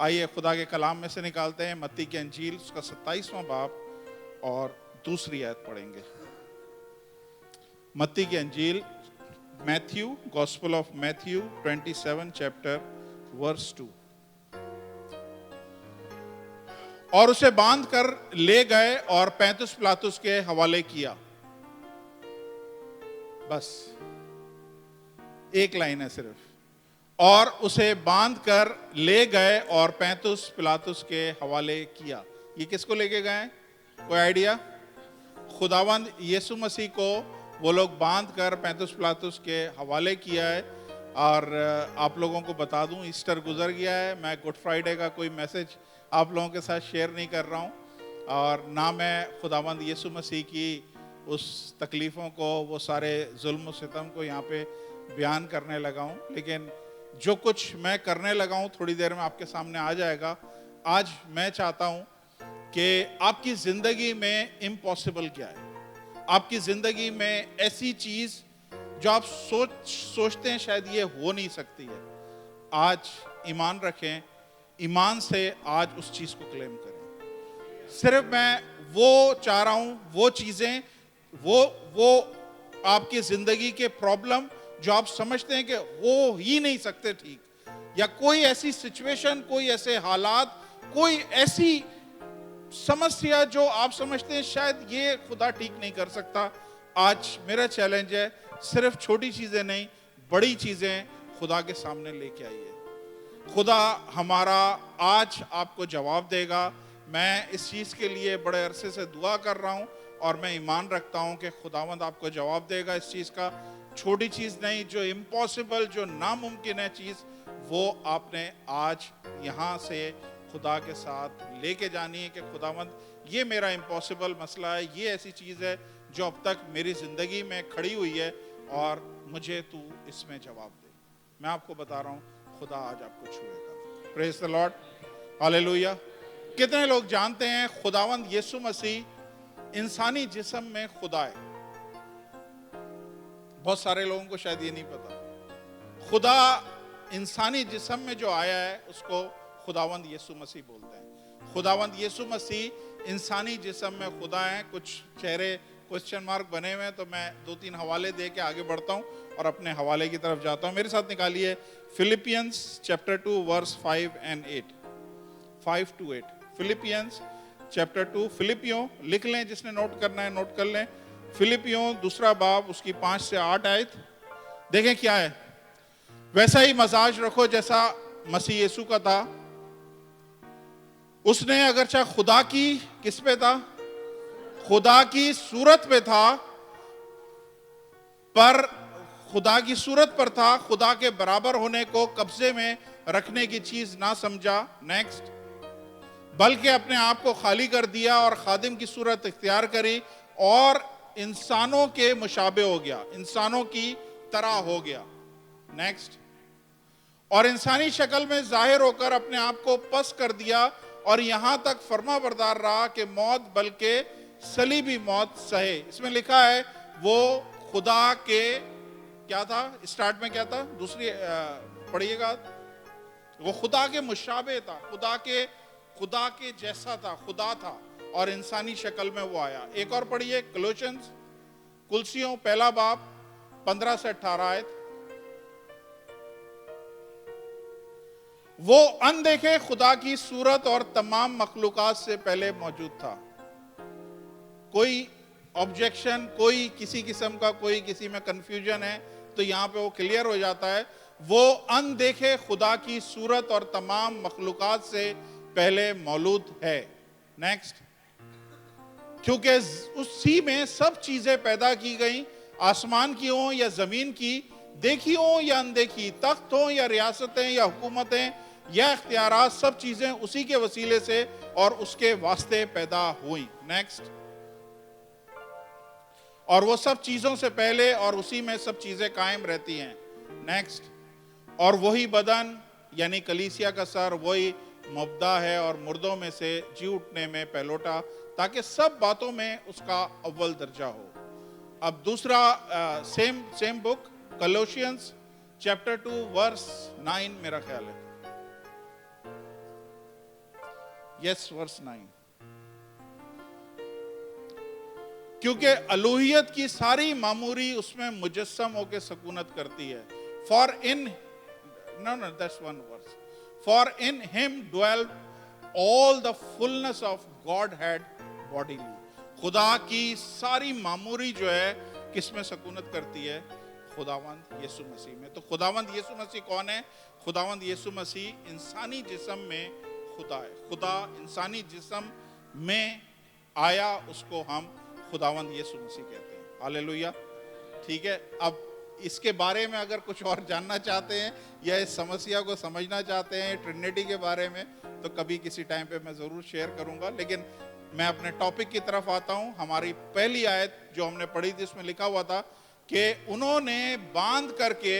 आइए खुदा के कलाम में से निकालते हैं मत्ती की अंजील उसका 27वां बाब और दूसरी आयत पढ़ेंगे। मत्ती की अंजील Matthew, gospel of Matthew 27 chapter verse 2। और उसे बांध कर ले गए और 35 पिलातुस के हवाले किया। बस एक लाइन है सिर्फ। और उसे बांध कर ले गए और 35 पिलातुस के हवाले किया। ये किसको लेके गए? कोई आइडिया? खुदावंद यीशु मसीह को वो लोग बांध कर 35 पिलातुस के हवाले किया है। और आप लोगों को बता दूं, ईस्टर गुजर गया है। मैं गुड फ्राइडे का कोई मैसेज आप लोगों के साथ शेयर नहीं कर रहा हूं, और ना मैं खुदावंद यीशु मसीह की उस तकलीफ़ों को, वो सारे जुल्म और सितम को यहाँ पे बयान करने लगा हूँ। लेकिन जो कुछ मैं करने लगा हूँ थोड़ी देर में आपके सामने आ जाएगा। आज मैं चाहता हूँ कि आपकी ज़िंदगी में इम्पॉसिबल क्या है, आपकी ज़िंदगी में ऐसी चीज़ जो आप सोचते हैं शायद ये हो नहीं सकती है, आज ईमान रखें, ईमान से आज उस चीज़ को क्लेम करें। सिर्फ मैं वो चाह रहा हूँ, वो चीज़ें, वो आपकी ज़िंदगी के प्रॉब्लम जो आप समझते हैं कि हो ही नहीं सकते ठीक, या कोई ऐसी सिचुएशन, कोई ऐसे हालात, कोई ऐसी समस्या जो आप समझते हैं शायद ये खुदा ठीक नहीं कर सकता, आज मेरा चैलेंज है, सिर्फ छोटी चीज़ें नहीं, बड़ी चीज़ें खुदा के सामने लेके आइए। खुदा हमारा आज आपको जवाब देगा। मैं इस चीज़ के लिए बड़े अरसे से दुआ कर रहा हूँ और मैं ईमान रखता हूँ कि खुदावंद आपको जवाब देगा इस चीज़ का। छोटी चीज़ नहीं, जो इम्पॉसिबल, जो नामुमकिन है चीज़, वो आपने आज यहाँ से खुदा के साथ लेके जानी है कि खुदावंद ये मेरा इम्पॉसिबल मसला है, ये ऐसी चीज़ है जो अब तक मेरी ज़िंदगी में खड़ी हुई है और मुझे तू इसमें जवाब दे। मैं आपको बता रहा हूँ, खुदा आज आपको छुएगा। Praise the Lord, hallelujah. कितने लोग जानते हैं खुदावंद यीशु मसीह इंसानी जिस्म में खुदा है? बहुत सारे लोगों को शायद ये नहीं पता। खुदा इंसानी जिस्म में जो आया है उसको खुदावंद यीशु मसीह बोलते हैं। खुदावंद यीशु मसीह इंसानी जिस्म में खुदा है। कुछ चेहरे क्वेश्चन मार्क बने हुए हैं, तो मैं 2-3 हवाले दे के आगे बढ़ता हूं और अपने हवाले की तरफ जाता हूं। मेरे साथ निकालिए Philippians chapter 2 verse 5 and 8, 5 to 8। Philippians chapter 2, फिलिपियों लिख लें, जिसने नोट करना है नोट कर लें। फिलिपियों दूसरा बाब उसकी 5 से 8 आयत देखें क्या है। वैसा ही मजाज रखो जैसा मसीह यीशु का था। उसने अगरचा खुदा की किस पे था? खुदा की सूरत पे था, पर खुदा की सूरत पर था, खुदा के बराबर होने को कब्जे में रखने की चीज ना समझा। नेक्स्ट, बल्कि अपने आप को खाली कर दिया और खादिम की सूरत इख्तियार करी और इंसानों के मुशाबे हो गया, इंसानों की तरह हो गया। नेक्स्ट, और इंसानी शक्ल में जाहिर होकर अपने आप को पस कर दिया और यहां तक फर्माबरदार रहा कि मौत, बल्कि सलीबी मौत सहे। इसमें लिखा है वो खुदा के क्या था? स्टार्ट में क्या था? दूसरी पढ़िएगा। वो खुदा के मुशाबे था, खुदा के जैसा था, खुदा था और इंसानी शक्ल में वो आया। एक और पढ़िए, कोलोसियंस, कुलसियों पहला बाब 15 से 18 आयत। वो अनदेखे खुदा की सूरत और तमाम मखलूकात से पहले मौजूद था। कोई ऑब्जेक्शन, कोई किसी किस्म का, कोई किसी में कंफ्यूजन है तो यहां पे वो क्लियर हो जाता है। वो अनदेखे खुदा की सूरत और तमाम मखलूकात से पहले मौजूद है। नेक्स्ट, क्योंकि उसी में सब चीजें पैदा की गई, आसमान की हो या जमीन की, देखी हो या अनदेखी, तख्त हो या रियासतें या हुकूमतें या इख्तियारात, सब चीजें उसी के वसीले से और उसके वास्ते पैदा हुई। नेक्स्ट, और वो सब चीजों से पहले और उसी में सब चीजें कायम रहती हैं। नेक्स्ट, और वही बदन यानी कलीसिया का सर, वही मुब्दा है और मुर्दों में से जी उठने में पहलोटा, ताकि सब बातों में उसका अव्वल दर्जा हो। अब दूसरा same book, Colossians chapter 2 verse 9 मेरा ख्याल है। Yes, verse 9। क्योंकि अलूहियत की सारी मामूरी उसमें मुजस्सम होकर सकूनत करती है। For in no no that's one verse. For in him dwell all the fullness of Godhead bodily. खुदा की सारी मामूरी जो है किसमें सकूनत करती है? खुदावंद यीशु मसीह में। तो खुदावंद यीशु मसीह कौन है? खुदावंद यीशु मसीह इंसानी जिस्म में खुदा है। खुदा इंसानी जिस्म में आया, उसको हम खुदावंद यीशु मसीह कहते हैं। हालेलुया। ठीक है, अब इसके बारे में अगर कुछ और जानना चाहते हैं या इस समस्या को समझना चाहते हैं ट्रिनिटी के बारे में, तो कभी किसी टाइम पे मैं जरूर शेयर करूंगा। लेकिन मैं अपने टॉपिक की तरफ आता हूं। हमारी पहली आयत जो हमने पढ़ी थी, उसमें लिखा हुआ था कि उन्होंने बांध करके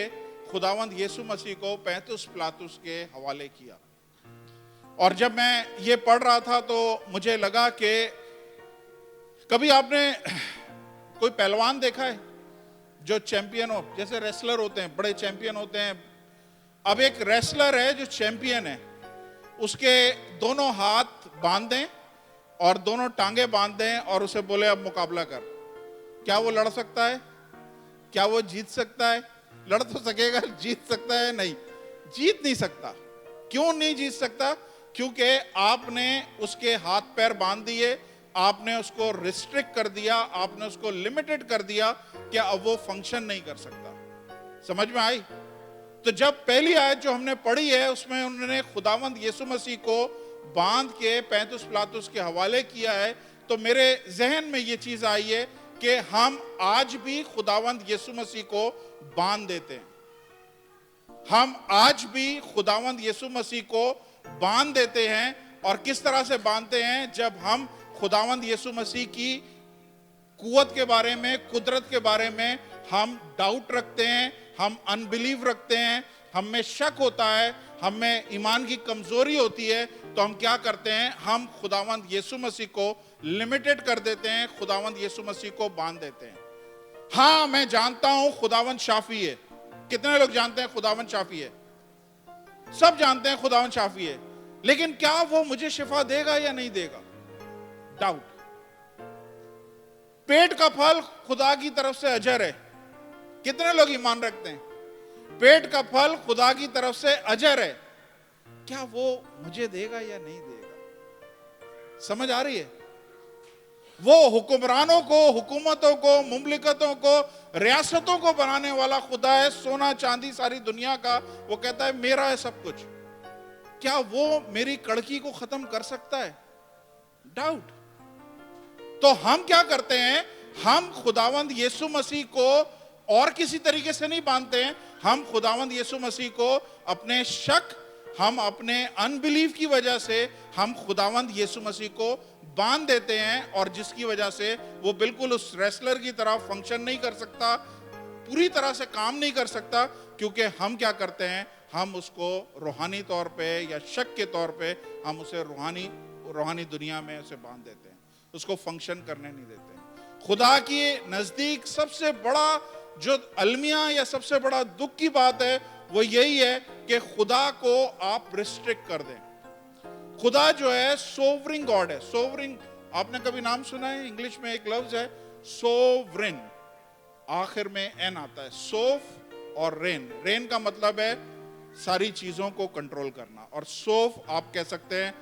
खुदावंद यीशु मसीह को पैंतुस पिलातुस के हवाले किया। और जब मैं ये पढ़ रहा था तो मुझे लगा कि कभी आपने कोई पहलवान देखा है जो चैंपियन हो? जैसे रेसलर होते हैं, बड़े चैंपियन होते हैं। अब एक रेसलर है जो चैंपियन है, उसके दोनों हाथ बांध दें और दोनों टांगे बांध दें और उसे बोले अब मुकाबला कर। क्या वो लड़ सकता है? क्या वो जीत सकता है? लड़ तो सकेगा, जीत सकता है? नहीं, जीत नहीं सकता। क्यों नहीं जीत सकता? क्योंकि आपने उसके हाथ पैर बांध दिए, आपने उसको रिस्ट्रिक्ट कर दिया, आपने उसको लिमिटेड कर दिया कि अब वो फंक्शन नहीं कर सकता। समझ में आई? तो जब पहली आयत जो हमने पढ़ी है उसमें उन्होंने खुदावंद यीशु मसीह को बांध के पैंतुस पिलातुस के हवाले किया है, तो मेरे जहन में ये चीज आई है कि हम आज भी खुदावंद यीशु मसीह को बांध देते हैं। हम आज भी खुदावंद यीशु मसीह को बांध देते हैं। और किस तरह से बांधते हैं? जब हम खुदावंद यीशु मसीह की कुव्वत के बारे में, कुदरत के बारे में हम डाउट रखते हैं, हम अनबिलीव रखते हैं, हम में शक होता है, हम में ईमान की कमजोरी होती है, तो हम क्या करते हैं? हम खुदावंद यीशु मसीह को लिमिटेड कर देते हैं, खुदावंद यीशु मसीह को बांध देते हैं। हाँ, मैं जानता हूं खुदावंद शाफी है। कितने लोग जानते हैं खुदावंद शाफी है? सब जानते हैं खुदावंद शाफी है, लेकिन क्या वो मुझे शिफा देगा या नहीं देगा? डाउट। पेट का फल खुदा की तरफ से अजर है। कितने लोग ईमान रखते हैं? पेट का फल खुदा की तरफ से अजर है, क्या वो मुझे देगा या नहीं देगा? समझ आ रही है? वो हुक्मरानों को, हुकूमतों को, मुमलिकतों को, रियासतों को बनाने वाला खुदा है, सोना चांदी सारी दुनिया का। वो कहता है मेरा है सब कुछ। क्या वो मेरी कड़की को खत्म कर सकता है? डाउट। तो हम क्या करते हैं? हम खुदावंद यीशु मसीह को और किसी तरीके से नहीं बांधते हैं। हम खुदावंद यीशु मसीह को अपने शक, हम अपने अनबिलीव की वजह से हम खुदावंद यीशु मसीह को बांध देते हैं, और जिसकी वजह से वो बिल्कुल उस रेसलर की तरह फंक्शन नहीं कर सकता, पूरी तरह से काम नहीं कर सकता। क्योंकि हम क्या करते हैं? हम उसको रूहानी तौर पे या शक के तौर पे हम उसे रूहानी दुनिया में उसे बांध देते हैं, उसको फंक्शन करने नहीं देते। खुदा के नजदीक सबसे बड़ा जो अलमिया या सबसे बड़ा दुख की बात है वो यही है कि खुदा को आप रिस्ट्रिक्ट कर दें। खुदा जो है सोवरिन गॉड है। सोवरिन, आपने कभी नाम सुना है? इंग्लिश में एक लफ्ज है सोवरिन, आखिर में एन आता है। सोफ और रेन, रेन का मतलब है सारी चीजों को कंट्रोल करना, और सोफ आप कह सकते हैं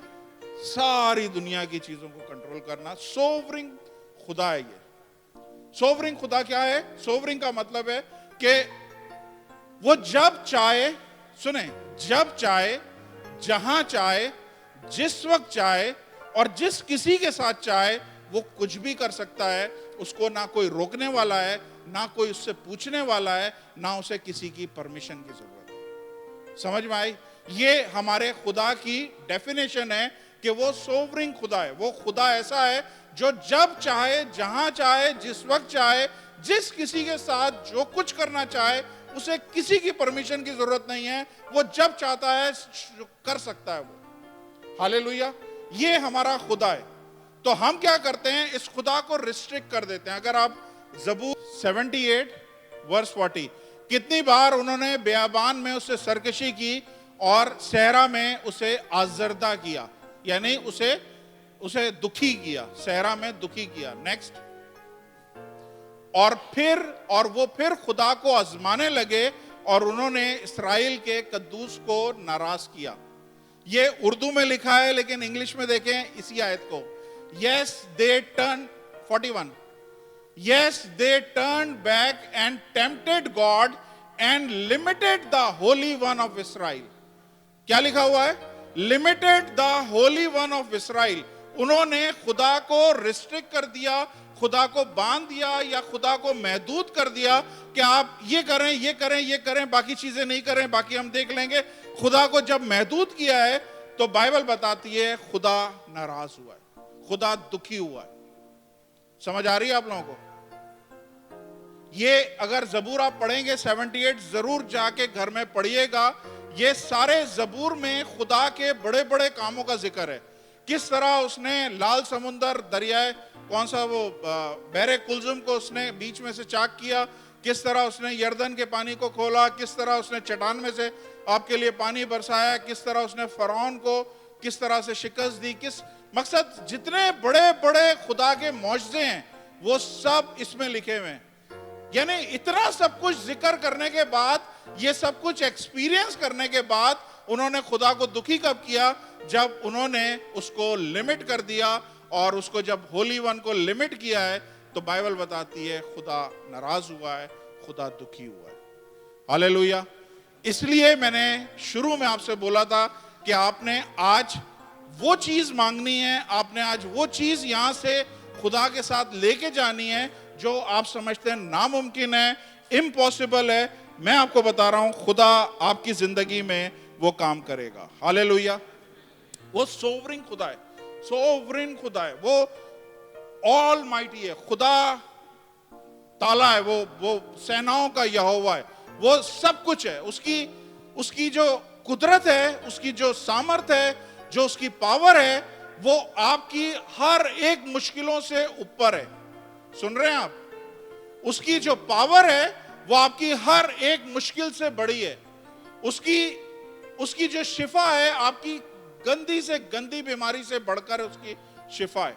सारी दुनिया की चीजों को कंट्रोल करना। सोवरिन खुदा है ये। सोवरिन खुदा क्या है? सोवरिन का मतलब है कि वो जब चाहे, सुने, जब चाहे, जहां चाहे, जिस वक्त चाहे और जिस किसी के साथ चाहे वो कुछ भी कर सकता है। उसको ना कोई रोकने वाला है, ना कोई उससे पूछने वाला है, ना उसे किसी की परमिशन की जरूरत है। समझ में आई? ये हमारे खुदा की डेफिनेशन है कि वो सोवरिन खुदा है। वो खुदा ऐसा है जो जब चाहे, जहां चाहे, जिस वक्त चाहे, जिस किसी के साथ जो कुछ करना चाहे, उसे किसी की परमिशन की जरूरत नहीं है। वो जब चाहता है कर सकता है वो। हालेलुया। ये हमारा खुदा है। तो हम क्या करते हैं? इस खुदा को रिस्ट्रिक्ट कर देते हैं। अगर आप ज़बूर 78 वर्स 40, कितनी बार उन्होंने बियाबान में उससे सरकशी की और सहरा में उसे आजरदा किया। यानी उसे उसे दुखी किया, सहरा में दुखी किया। नेक्स्ट, और वो फिर खुदा को आजमाने लगे और उन्होंने इस्राएल के कद्दूस को नाराज किया। ये उर्दू में लिखा है, लेकिन इंग्लिश में देखें इसी आयत को। Yes they turn 41, yes they turn back and tempted God and limited the Holy One of Israel. क्या लिखा हुआ है? Limited the Holy One of Israel. उन्होंने खुदा को रिस्ट्रिक्ट कर दिया, खुदा को बांध दिया या खुदा को महदूद कर दिया कि आप ये करें, ये करें, ये करें, बाकी चीजें नहीं करें, बाकी हम देख लेंगे। खुदा को जब महदूद किया है तो बाइबल बताती है खुदा नाराज हुआ है, खुदा दुखी हुआ है। समझ आ रही है आप लोगों को? ये अगर जबूर आप पढ़ेंगे 78 जरूर जाके घर में पढ़िएगा। ये सारे जबूर में खुदा के बड़े बड़े कामों का जिक्र है। किस तरह उसने लाल समुंदर, दरियाए कौन सा वो बहरे कुलजुम को उसने बीच में से चाक किया, किस तरह उसने यर्दन के पानी को खोला, किस तरह उसने चट्टान में से आपके लिए पानी बरसाया, किस तरह उसने फरौन को किस तरह से शिकस्त दी। किस मकसद, जितने बड़े बड़े खुदा के मौजज़े हैं वो सब इसमें लिखे हुए हैं। यानी इतना सब कुछ जिक्र करने के बाद, ये सब कुछ एक्सपीरियंस करने के बाद उन्होंने खुदा को दुखी कब किया? जब उन्होंने उसको लिमिट कर दिया। और उसको जब होली वन को लिमिट किया है तो बाइबल बताती है खुदा नाराज हुआ है, खुदा दुखी हुआ है। हालेलुया। इसलिए मैंने शुरू में आपसे बोला था कि आपने आज वो चीज मांगनी है, आपने आज वो चीज यहां से खुदा के साथ लेके जानी है जो आप समझते हैं नामुमकिन है, इम्पॉसिबल है। मैं आपको बता रहा हूं खुदा आपकी जिंदगी में वो काम करेगा। हालेलुया। वो सोवरिन खुदा है, सोवरिन खुदा है, वो ऑल माइटी है, खुदा ताला है, वो सेनाओं का यहोवा है, वो सब कुछ है। उसकी जो कुदरत है, उसकी जो सामर्थ है, जो उसकी पावर है, वो आपकी हर एक मुश्किलों से ऊपर है। सुन रहे हैं आप? उसकी जो पावर है वो आपकी हर एक मुश्किल से बड़ी है। उसकी जो शिफा है, आपकी गंदी से गंदी बीमारी से बढ़कर उसकी शिफा है।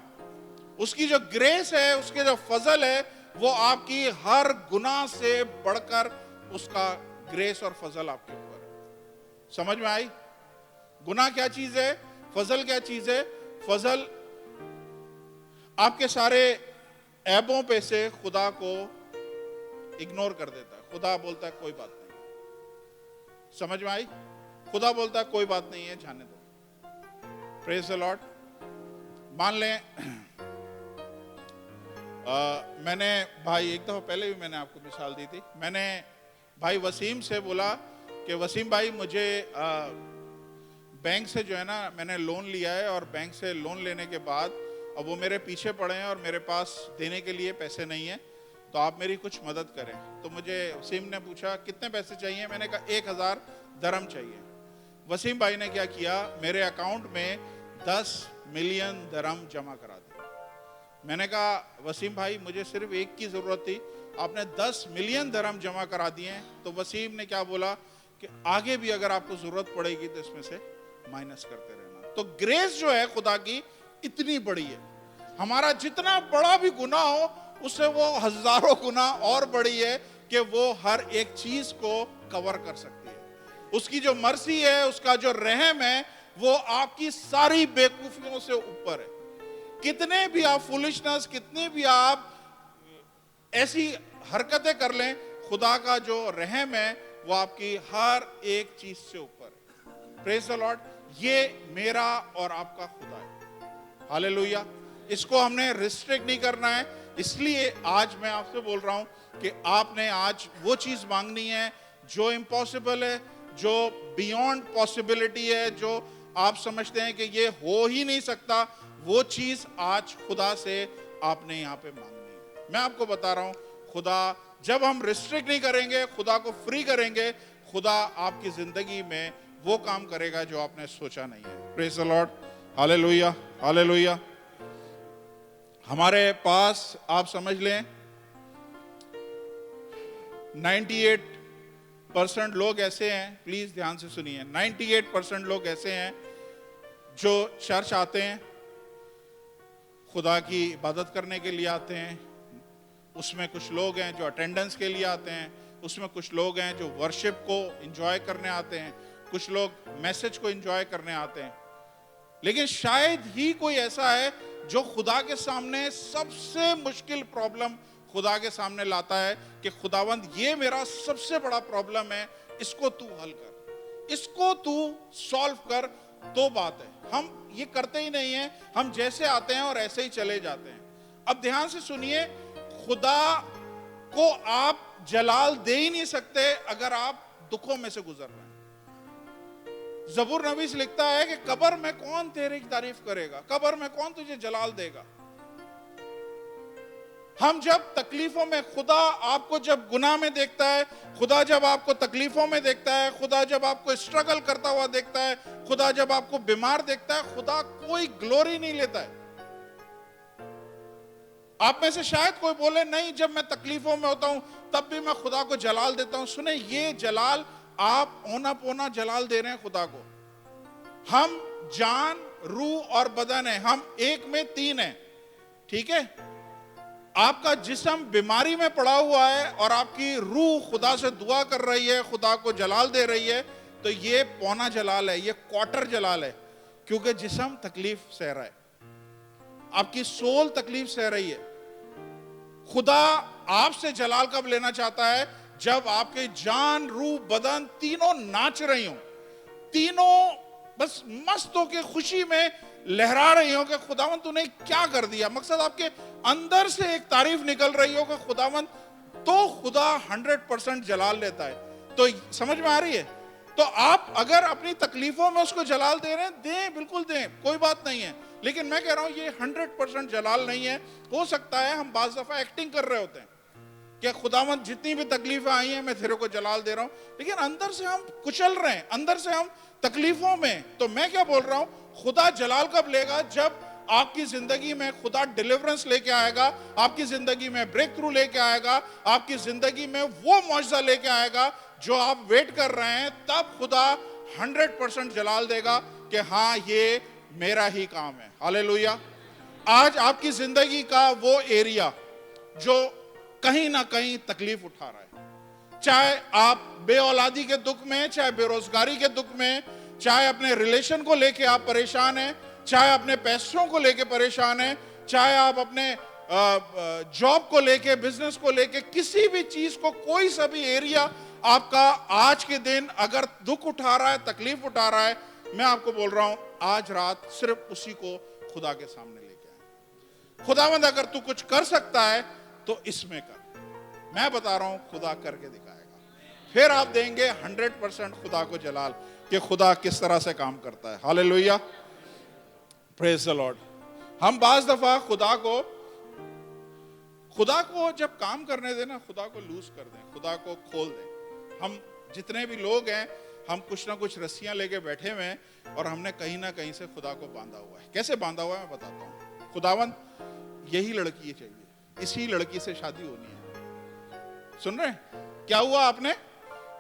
उसकी जो ग्रेस है, उसके जो फजल है, वो आपकी हर गुनाह से बढ़कर उसका ग्रेस और फजल आपके ऊपर है। समझ में आई? गुनाह क्या चीज है, फजल क्या चीज है? फजल आपके सारे ऐबों पे से खुदा को इग्नोर कर देता है। खुदा बोलता है कोई बात नहीं। समझ में आई? खुदा बोलता है कोई बात नहीं है, जाने दो। Praise the Lord. मान लें मैंने भाई, एक दफा पहले भी मैंने आपको मिसाल दी थी, मैंने भाई वसीम से बोला कि वसीम भाई मुझे बैंक से जो है ना मैंने लोन लिया है, और बैंक से लोन लेने के बाद अब वो मेरे पीछे पड़े हैं और मेरे पास देने के लिए पैसे नहीं है, तो आप मेरी कुछ मदद करें। तो मुझे वसीम ने पूछा कितने पैसे चाहिए? मैंने कहा 1000 दरम चाहिए। वसीम भाई ने क्या किया, मेरे अकाउंट में 10 मिलियन दरम जमा करा दिया। मैंने कहा वसीम भाई मुझे सिर्फ एक की जरूरत थी, आपने 10 मिलियन दरम जमा करा दिए। तो वसीम ने क्या बोला कि आगे भी अगर आपको जरूरत पड़ेगी तो इसमें से माइनस करते रहना। तो ग्रेस जो है खुदा की इतनी बड़ी है, हमारा जितना बड़ा भी गुनाह हो उससे वो हजारों गुना और बड़ी है कि वो हर एक चीज को कवर कर सकती है। उसकी जो मर्सी है, उसका जो रहम है, वो आपकी सारी बेवकूफियों से ऊपर है। कितने भी आप फुलिशनेस, कितने भी आप ऐसी हरकतें कर लें, खुदा का जो रहम है वो आपकी हर एक चीज से ऊपर है। Praise the Lord. ये मेरा और आपका खुदा है। हालेलुया। इसको हमने रिस्ट्रिक्ट नहीं करना है। इसलिए आज मैं आपसे बोल रहा हूं कि आपने आज वो चीज मांगनी है जो इम्पॉसिबल है, जो बियॉन्ड पॉसिबिलिटी है, जो आप समझते हैं कि ये हो ही नहीं सकता, वो चीज आज खुदा से आपने यहां पे मांगनी है। मैं आपको बता रहा हूं, खुदा जब हम रिस्ट्रिक्ट नहीं करेंगे, खुदा को फ्री करेंगे, खुदा आपकी जिंदगी में वो काम करेगा जो आपने सोचा नहीं है। Praise the Lord. Hallelujah, hallelujah. हमारे पास आप समझ लें 98% लोग ऐसे हैं, प्लीज ध्यान से सुनिए, 98% लोग ऐसे हैं जो चर्च आते हैं, खुदा की इबादत करने के लिए आते हैं, उसमें कुछ लोग हैं जो अटेंडेंस के लिए आते हैं, उसमें कुछ लोग हैं जो वर्शिप को एंजॉय करने आते हैं, कुछ लोग मैसेज को एंजॉय करने आते हैं। लेकिन शायद ही कोई ऐसा है जो खुदा के सामने सबसे मुश्किल प्रॉब्लम खुदा के सामने लाता है कि खुदावंद ये मेरा सबसे बड़ा प्रॉब्लम है, इसको तू हल कर, इसको तू सॉल्व कर। तो बात है, हम ये करते ही नहीं है, हम जैसे आते हैं और ऐसे ही चले जाते हैं। अब ध्यान से सुनिए, खुदा को आप जलाल दे ही नहीं सकते अगर आप दुखों में से गुजर रहे हैं। जबूर नबी से लिखता है कि कब्र में कौन तेरी तारीफ करेगा, कब्र में कौन तुझे जलाल देगा। हम जब तकलीफों में, खुदा आपको जब गुनाह में देखता है, खुदा जब आपको तकलीफों में देखता है, खुदा जब आपको स्ट्रगल करता हुआ देखता है, खुदा जब आपको बीमार देखता है, खुदा कोई ग्लोरी नहीं लेता है। आप में से शायद कोई बोले नहीं, जब मैं तकलीफों में होता हूं तब भी मैं खुदा को जलाल देता हूं। सुने, ये जलाल आप ओना पोना जलाल दे रहे हैं खुदा को। हम जान, रूह और बदन है, हम एक में तीन है, ठीक है। आपका जिस्म बीमारी में पड़ा हुआ है और आपकी रूह खुदा से दुआ कर रही है, खुदा को जलाल दे रही है, तो ये पौना जलाल है, ये क्वार्टर जलाल है, क्योंकि जिस्म तकलीफ सह रहा है, आपकी सोल तकलीफ सह रही है। खुदा आपसे जलाल कब लेना चाहता है? जब आपके जान, रूह, बदन तीनों नाच रही हो, तीनों बस मस्त होकर खुशी में लहरा रही हो कि खुदावंद तूने क्या कर दिया। मकसद आपके अंदर से एक तारीफ निकल रही हो कि खुदावंद, तो खुदा 100% जलाल लेता है। तो समझ में आ रही है? तो आप अगर अपनी तकलीफों में उसको जलाल दे रहे हैं, दें, बिल्कुल दें, कोई बात नहीं है। लेकिन मैं कह रहा हूं ये 100% जलाल नहीं है। हो सकता है हम बाज़ दफा एक्टिंग कर रहे होते हैं कि खुदावंद जितनी भी तकलीफें आई हैं मैं तेरे को जलाल दे रहा हूं, लेकिन अंदर से हम कुचल रहे हैं, अंदर से हम तकलीफों में। तो मैं क्या बोल रहा हूं, खुदा जलाल कब लेगा? जब आपकी जिंदगी में खुदा डिलीवरेंस लेके आएगा, आपकी जिंदगी में ब्रेक थ्रू लेके आएगा, आपकी जिंदगी में वो मौजज़ा लेके आएगा जो आप वेट कर रहे हैं, तब खुदा 100% जलाल देगा कि हाँ ये मेरा ही काम है। हालेलुया। आज आपकी जिंदगी का वो एरिया जो कहीं ना कहीं तकलीफ उठा रहा है, चाहे आप बेऔलादी के दुख में, चाहे बेरोजगारी के दुख में, चाहे अपने रिलेशन को लेके आप परेशान हैं, चाहे अपने पैसों को लेके परेशान हैं, चाहे आप अपने जॉब को लेके, बिजनेस को लेके, किसी भी चीज को, कोई सा भी एरिया आपका आज के दिन अगर दुख उठा रहा है, तकलीफ उठा रहा है, मैं आपको बोल रहा हूं आज रात सिर्फ उसी को खुदा के सामने लेके आए। खुदावंद अगर तू कुछ कर सकता है तो इसमें कर। मैं बता रहा हूं खुदा करके दिखाएगा, फिर आप देंगे 100% खुदा को जलाल कि खुदा किस तरह से काम करता है। Hallelujah, praise the Lord. हम बाज दफा खुदा को जब काम करने दें ना, खुदा को लूज कर दें, खुदा को खोल दें। हम जितने भी लोग हैं, हम कुछ ना कुछ रस्सियां लेके बैठे हुए हैं और हमने कहीं ना कहीं से खुदा को बांधा हुआ है। कैसे बांधा हुआ है मैं बताता हूँ। खुदावंद यही लड़की चाहिए, इसी लड़की से शादी होनी है। सुन रहे हैं क्या हुआ? आपने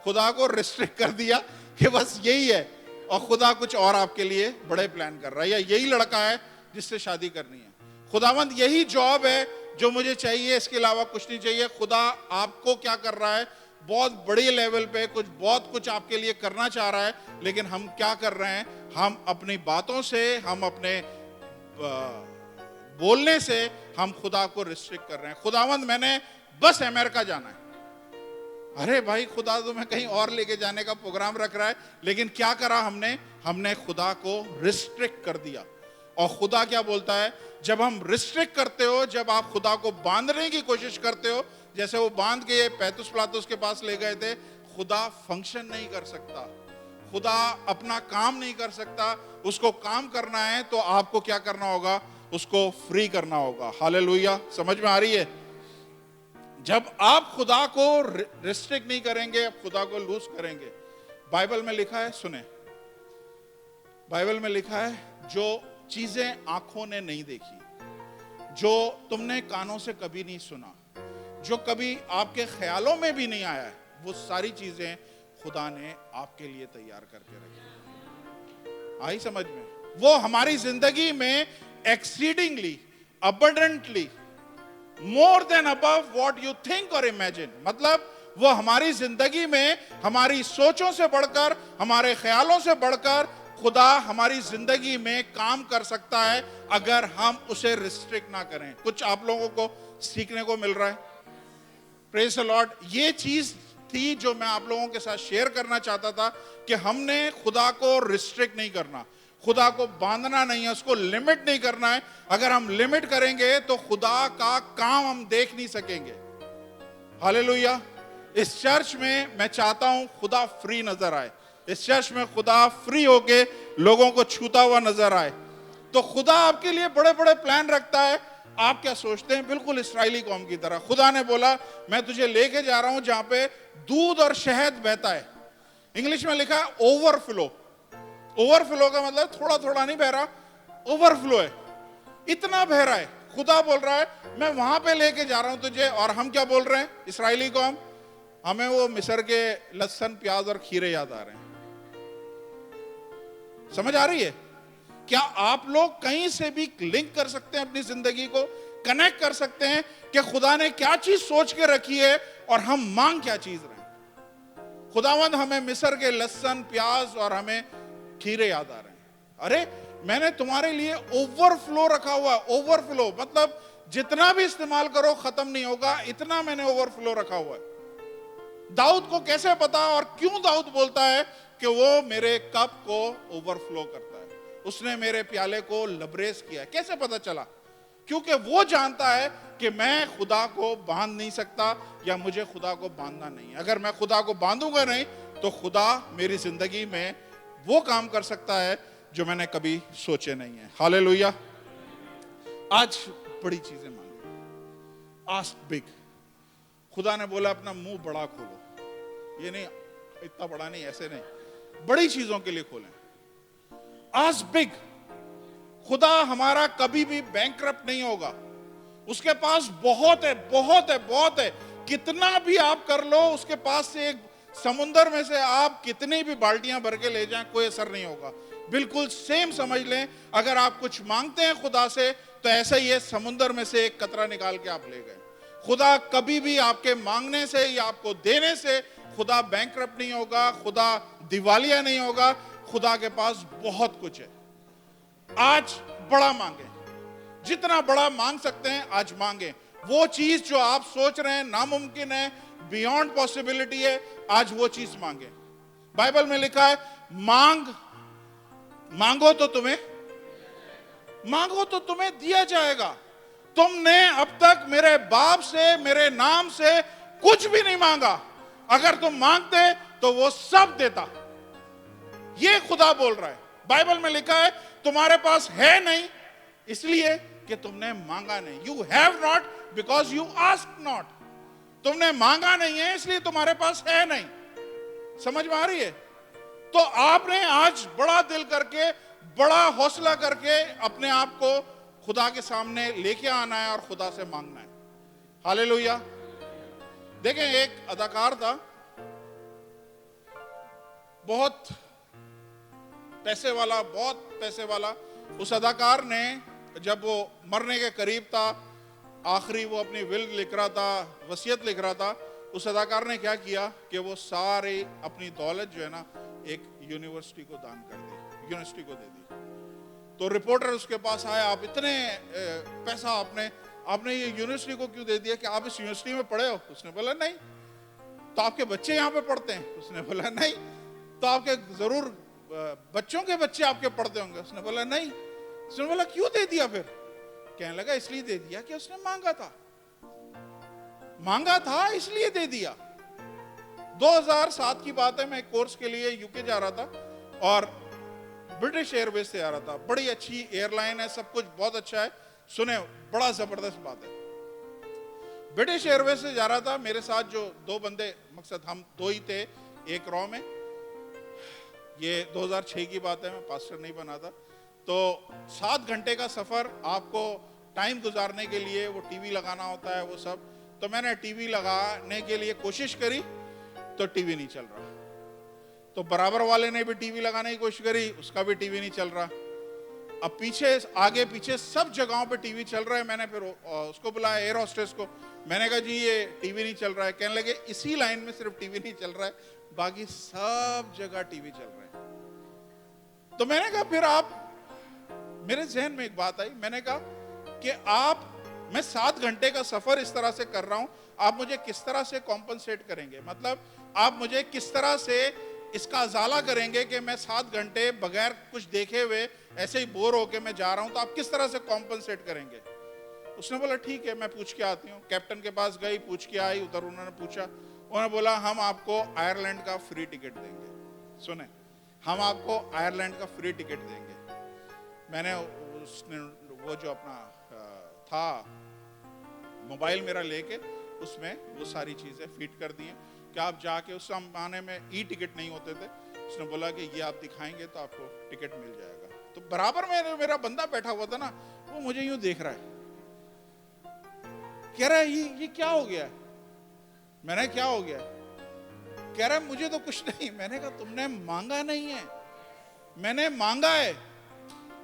खुदा को रिस्ट्रिक्ट कर दिया कि बस यही है, और खुदा कुछ और आपके लिए बड़े प्लान कर रहा है, या यही लड़का है जिससे शादी करनी है। खुदावंद यही जॉब है जो मुझे चाहिए, इसके अलावा कुछ नहीं चाहिए। खुदा आपको क्या कर रहा है? बहुत बड़े लेवल पे बहुत कुछ आपके लिए करना चाह रहा है, लेकिन हम क्या कर रहे हैं? हम अपनी बातों से, हम अपने बोलने से हम खुदा को रिस्ट्रिक्ट कर रहे हैं। खुदावंद मैंने बस अमेरिका जाना है। अरे भाई, खुदा तो मैं कहीं और लेके जाने का प्रोग्राम रख रहा है, लेकिन क्या करा हमने खुदा को रिस्ट्रिक्ट कर दिया। और खुदा क्या बोलता है? जब हम रिस्ट्रिक्ट करते हो, जब आप खुदा को बांधने की कोशिश करते हो, जैसे वो बांध के पैतुस पिलातुस के पास ले गए थे, खुदा फंक्शन नहीं कर सकता, खुदा अपना काम नहीं कर सकता। उसको काम करना है तो आपको क्या करना होगा? उसको फ्री करना होगा। हालेलुया, समझ में आ रही है? जब आप खुदा को रिस्ट्रिक्ट नहीं करेंगे, आप खुदा को लूज करेंगे। बाइबल में लिखा है, सुने, बाइबल में लिखा है, जो चीजें आंखों ने नहीं देखी, जो तुमने कानों से कभी नहीं सुना, जो कभी आपके ख्यालों में भी नहीं आया है, वो सारी चीजें खुदा ने आपके लिए तैयार करके रखी। आई समझ में? वो हमारी जिंदगी में exceedingly, abundantly, more than above what you think और इमेजिन, मतलब वो हमारी जिंदगी में हमारी सोचों से बढ़कर, हमारे ख्यालों से बढ़कर खुदा हमारी जिंदगी में काम कर सकता है अगर हम उसे रिस्ट्रिक्ट ना करें। कुछ आप लोगों को सीखने को मिल रहा है। Praise the Lord. ये चीज थी जो मैं आप लोगों के साथ शेयर करना चाहता था कि हमने खुदा को रिस्ट्रिक्ट नहीं करना, खुदा को बांधना नहीं है, उसको लिमिट नहीं करना है। अगर हम लिमिट करेंगे तो खुदा का काम हम देख नहीं सकेंगे। हालेलुया। इस चर्च में मैं चाहता हूं खुदा फ्री नजर आए, इस चर्च में खुदा फ्री होके लोगों को छूता हुआ नजर आए। तो खुदा आपके लिए बड़े बड़े प्लान रखता है। आप क्या सोचते हैं? बिल्कुल इस्राएली कौम की तरह खुदा ने बोला मैं तुझे लेके जा रहा हूं जहां पे दूध और शहद बहता है। इंग्लिश में लिखा है ओवरफ्लो। ओवरफ्लो का मतलब थोड़ा थोड़ा नहीं बह रहा, ओवरफ्लो है, इतना बह रहा है। खुदा बोल रहा है मैं वहां पे लेके जा रहा हूं तुझे। और हम क्या बोल रहे हैं? इस्राएली कौम, हमें वो मिस्र के लहसुन, प्याज और खीरे याद आ रहे हैं। समझ आ रही है? क्या आप लोग कहीं से भी लिंक कर सकते हैं अपनी जिंदगी को, कनेक्ट कर सकते हैं कि खुदा ने क्या चीज सोच के रखी है और हम मांग क्या चीज रहे हैं? खुदावंद हमें मिस्र के लहसुन, प्याज और हमें खीरे याद आ रहे हैं। अरे मैंने तुम्हारे लिए ओवरफ्लो रखा हुआ। ओवरफ्लो मतलब जितना भी इस्तेमाल करो खत्म नहीं होगा, इतना मैंने ओवरफ्लो रखा हुआ है। दाऊद को कैसे पता और क्यों दाऊद बोलता है कि वो मेरे कप को ओवरफ्लो करता है, उसने मेरे प्याले को लबरेज किया? कैसे पता चला? क्योंकि वो जानता है कि मैं खुदा को बांध नहीं सकता या मुझे खुदा को बांधना नहीं है। अगर मैं खुदा को बांधूंगा नहीं तो खुदा मेरी जिंदगी में वो काम कर सकता है जो मैंने कभी सोचे नहीं है। हालेलुया। आज बड़ी चीजें मांगे, आस्क बिग। खुदा ने बोला अपना मुंह बड़ा खोलो, ये नहीं इतना बड़ा नहीं, ऐसे नहीं, बड़ी चीजों के लिए खोलें। Ask big. खुदा हमारा कभी भी बैंकरप्ट नहीं होगा, उसके पास बहुत है, बहुत है, बहुत है। कितना भी आप कर लो, उसके पास से एक समुंदर में से आप कितनी भी बाल्टियां भर के ले जाएं, कोई असर नहीं होगा। बिल्कुल सेम समझ लें, अगर आप कुछ मांगते हैं खुदा से तो ऐसा ही है, समुंदर में से एक कतरा निकाल के आप ले गए। खुदा कभी भी आपके मांगने से या आपको देने से खुदा बैंकरप्ट नहीं होगा, खुदा दिवालिया नहीं होगा। खुदा के पास बहुत कुछ है। आज बड़ा मांगे, जितना बड़ा मांग सकते हैं आज मांगे। वो चीज जो आप सोच रहे हैं नामुमकिन है, बियॉन्ड पॉसिबिलिटी है, आज वो चीज मांगे। बाइबल में लिखा है मांगो तो तुम्हें दिया जाएगा। तुमने अब तक मेरे बाप से, मेरे नाम से कुछ भी नहीं मांगा, अगर तुम मांगते तो वो सब देता। ये खुदा बोल रहा है। बाइबल में लिखा है तुम्हारे पास है नहीं इसलिए कि तुमने मांगा नहीं। You have not because you ask not. तुमने मांगा नहीं है इसलिए तुम्हारे पास है नहीं। समझ में आ रही है? तो आपने आज बड़ा दिल करके, बड़ा हौसला करके अपने आप को खुदा के सामने लेके आना है और खुदा से मांगना है। हालेलुया। देखें, एक अदाकार था, बहुत पैसे वाला, बहुत पैसे वाला। उस अदाकार ने जब वो मरने के करीब था, आखिरी वो अपनी विल लिख रहा था, वसीयत लिख रहा था, उस अदाकार ने क्या किया कि वो सारी अपनी दौलत जो है ना एक यूनिवर्सिटी को दान कर दी, यूनिवर्सिटी को दे दी। तो रिपोर्टर उसके पास आया, आप इतने पैसा आपने ये यूनिवर्सिटी को क्यों दे दिया? कि आप इस यूनिवर्सिटी में पढ़े हो? उसने बोला नहीं। तो आपके बच्चे यहाँ पे पढ़ते हैं? उसने बोला नहीं। तो आपके जरूर बच्चों के बच्चे आपके पढ़ते होंगे? उसने बोला नहीं। उसने बोला क्यों दे दिया फिर? कहने लगा इसलिए दे दिया कि उसने मांगा था इसलिए दे दिया। 2007 की बात है, मैं एक कोर्स के लिए यूके जा रहा था और ब्रिटिश एयरवेज से आ रहा था। बड़ी अच्छी एयरलाइन है, सब कुछ बहुत अच्छा है। सुने, बड़ा जबरदस्त बात है। ब्रिटिश एयरवेज से जा रहा था, मेरे साथ जो दो बंदे, मकसद हम दो ही थे एक रॉ में। ये 2006 की बात है, मैं पास्टर नहीं बना था। तो 7 घंटे का सफर, आपको टाइम गुजारने के लिए वो टीवी लगाना होता है, वो सब। तो मैंने टीवी लगाने के लिए कोशिश करी तो टीवी नहीं चल रहा। तो बराबर वाले ने भी टीवी लगाने की कोशिश करी, उसका भी टीवी नहीं चल रहा। अब पीछे आगे पीछे सब जगहों पे टीवी चल रहा है। मैंने फिर उसको बुलाया, एयर होस्टेस को। मैंने कहा जी ये टीवी नहीं चल रहा है। कहने लगे इसी लाइन में सिर्फ टीवी नहीं चल रहा है, बाकी सब जगह टीवी चल रहा है। तो मैंने कहा फिर आप, मेरे जहन में एक बात आई। मैंने कहा कि मैं 7 घंटे का सफर इस तरह से कर रहा हूं, आप मुझे किस तरह से कॉम्पनसेट करेंगे? मतलब आप मुझे किस तरह से इसका अजाला करेंगे कि मैं 7 घंटे बगैर कुछ देखे हुए ऐसे ही बोर होके मैं जा रहा हूं, तो आप किस तरह से कॉम्पनसेट करेंगे? उसने बोला ठीक है, मैं पूछ के आती हूँ। कैप्टन के पास गई, पूछ के आई। उधर उन्होंने पूछा, उन्होंने बोला हम आपको आयरलैंड का फ्री टिकट देंगे। सुने, हम आपको आयरलैंड का फ्री टिकट देंगे। मैंने उसने वो जो अपना था मोबाइल मेरा लेके उसमें वो सारी चीजें फिट कर दी हैं कि आप जाके, उस जमाने में ई टिकट नहीं होते थे। उसने बोला कि ये आप दिखाएंगे तो आपको टिकट मिल जाएगा। तो बराबर में मेरा बंदा बैठा हुआ था ना, वो मुझे यूं देख रहा है, कह रहा है ये क्या हो गया? मैंने क्या हो गया? कह रहा है मुझे तो कुछ नहीं। मैंने कहा तुमने मांगा नहीं है, मैंने मांगा है।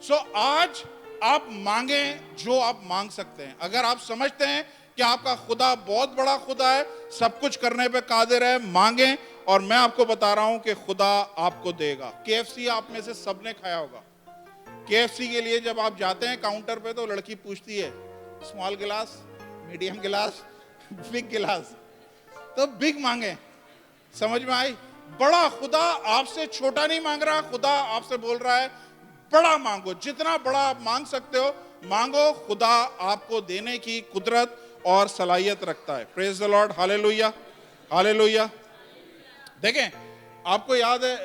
सो आज आप मांगे जो आप मांग सकते हैं। अगर आप समझते हैं कि आपका खुदा बहुत बड़ा खुदा है, सब कुछ करने पे कादिर है, मांगे। और मैं आपको बता रहा हूं कि खुदा आपको देगा। KFC आप में से सबने खाया होगा। KFC के लिए जब आप जाते हैं काउंटर पे तो लड़की पूछती है स्मॉल गिलास, मीडियम गिलास, बिग गिलास। तो बिग मांगे। समझ में आई? बड़ा खुदा आपसे छोटा नहीं मांग रहा, खुदा आपसे बोल रहा है बड़ा मांगो। जितना बड़ा आप मांग सकते हो मांगो, खुदा आपको देने की कुदरत और सलाहियत रखता है। Praise the Lord, hallelujah, hallelujah. देखें, आपको याद है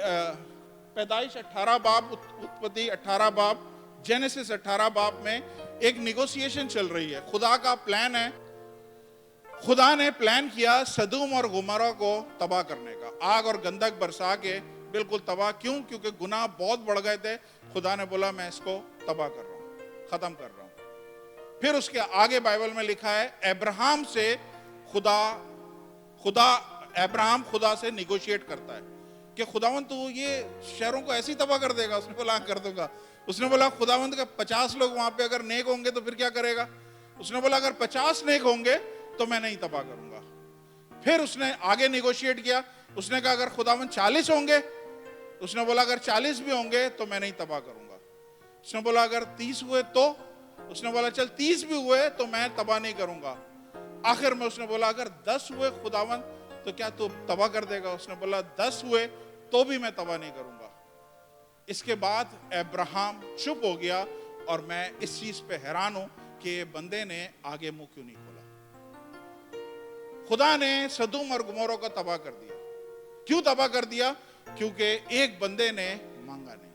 पैदाइश 18 बाब, उत्पत्ति 18 बाब, जेनेसिस 18 बाब में एक निगोशिएशन चल रही है। खुदा का प्लान है। खुदा ने प्लान किया सदूम और गुमरा को तबाह करने का, आग और गंधक बरसा के बिल्कुल तबाह। क्यों? क्योंकि गुनाह बहुत बढ़ गए थे। खुदा ने बोला मैं इसको तबाह कर रहा हूं, खत्म कर रहा हूं। फिर उसके आगे बाइबल में लिखा है अब्राहम से अब्राहम खुदा से निगोशिएट करता है कि खुदावंद तू ये शहरों को ऐसे ही तबाह कर देगा? उसने बोला कर दूंगा। उसने बोला खुदावंद का 50 लोग वहां पे अगर नेक होंगे तो फिर क्या करेगा? उसने बोला अगर 50 नेक होंगे तो मैं नहीं तबाह करूंगा। फिर उसने आगे निगोशिएट किया। उसने कहा अगर खुदावंद 40 होंगे, उसने बोला अगर 40 भी होंगे तो मैं नहीं तबाह करूंगा। उसने बोला अगर 30 हुए तो, उसने बोला चल 30 भी हुए तो मैं तबाह नहीं करूंगा। आखिर में उसने बोला अगर 10 हुए खुदावंद तो क्या तू तबाह कर देगा? उसने बोला 10 हुए तो भी मैं तबाह नहीं करूंगा। इसके बाद अब्राहम चुप हो गया और मैं इस चीज पे हैरान हूं कि बंदे ने आगे मुंह क्यों नहीं खोला। खुदा ने सदूम और गुमोरा को तबाह कर दिया। क्यों तबाह कर दिया? क्योंकि एक बंदे ने मांगा नहीं।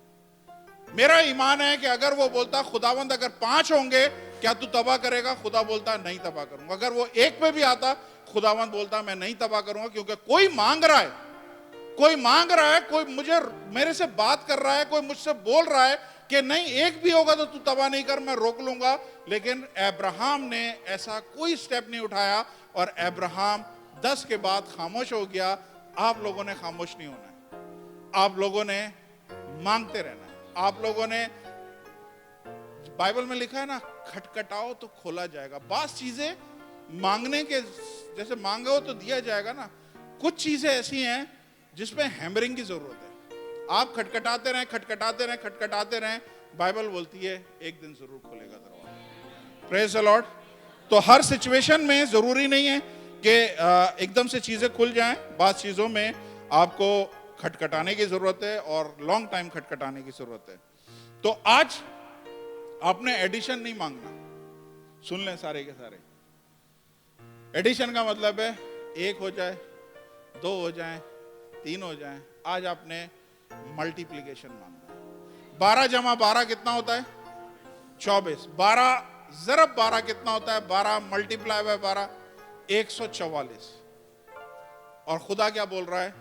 मेरा ईमान है कि अगर वो बोलता खुदावंद अगर 5 होंगे क्या तू तबाह करेगा? खुदा बोलता नहीं तबाह करूंगा। अगर वो 1 पे भी आता, खुदावंद बोलता मैं नहीं तबाह करूंगा, क्योंकि कोई मांग रहा है, कोई मांग रहा है, कोई मेरे से बात कर रहा है, कोई मुझसे बोल रहा है कि नहीं 1 भी होगा तो तू तबाह नहीं कर, मैं रोक लूंगा। लेकिन अब्राहम ने ऐसा कोई स्टेप नहीं उठाया और अब्राहम 10 के बाद खामोश हो गया। आप लोगों ने खामोश नहीं होना है, आप लोगों ने मांगते रहना है। आप लोगों ने, बाइबल में लिखा है ना, खटखटाओ तो खोला जाएगा। बात चीजें मांगने के जैसे मांगो तो दिया जाएगा ना, कुछ चीजें ऐसी हैं जिसमें हैमरिंग की जरूरत है। आप खटखटाते रहें, खटखटाते रहें, खटखटाते रहें, बाइबल बोलती है एक दिन जरूर खोलेगा दरवाजा। Praise the Lord. तो हर सिचुएशन में जरूरी नहीं है कि एकदम से चीजें खुल जाएं। बाद चीजों में आपको खटखटाने की जरूरत है और लॉन्ग टाइम खटखटाने की जरूरत है। तो आज आपने एडिशन नहीं मांगना। सुन लें सारे के सारे, एडिशन का मतलब है 1 हो जाए, 2 हो जाए, 3 हो जाए। आज आपने मल्टीप्लिकेशन मांगना है। 12 जमा 12 कितना होता है? 24। 12 ज़रब 12 कितना होता है? 12 मल्टीप्लाई बाय 12 144। और खुदा क्या बोल रहा है?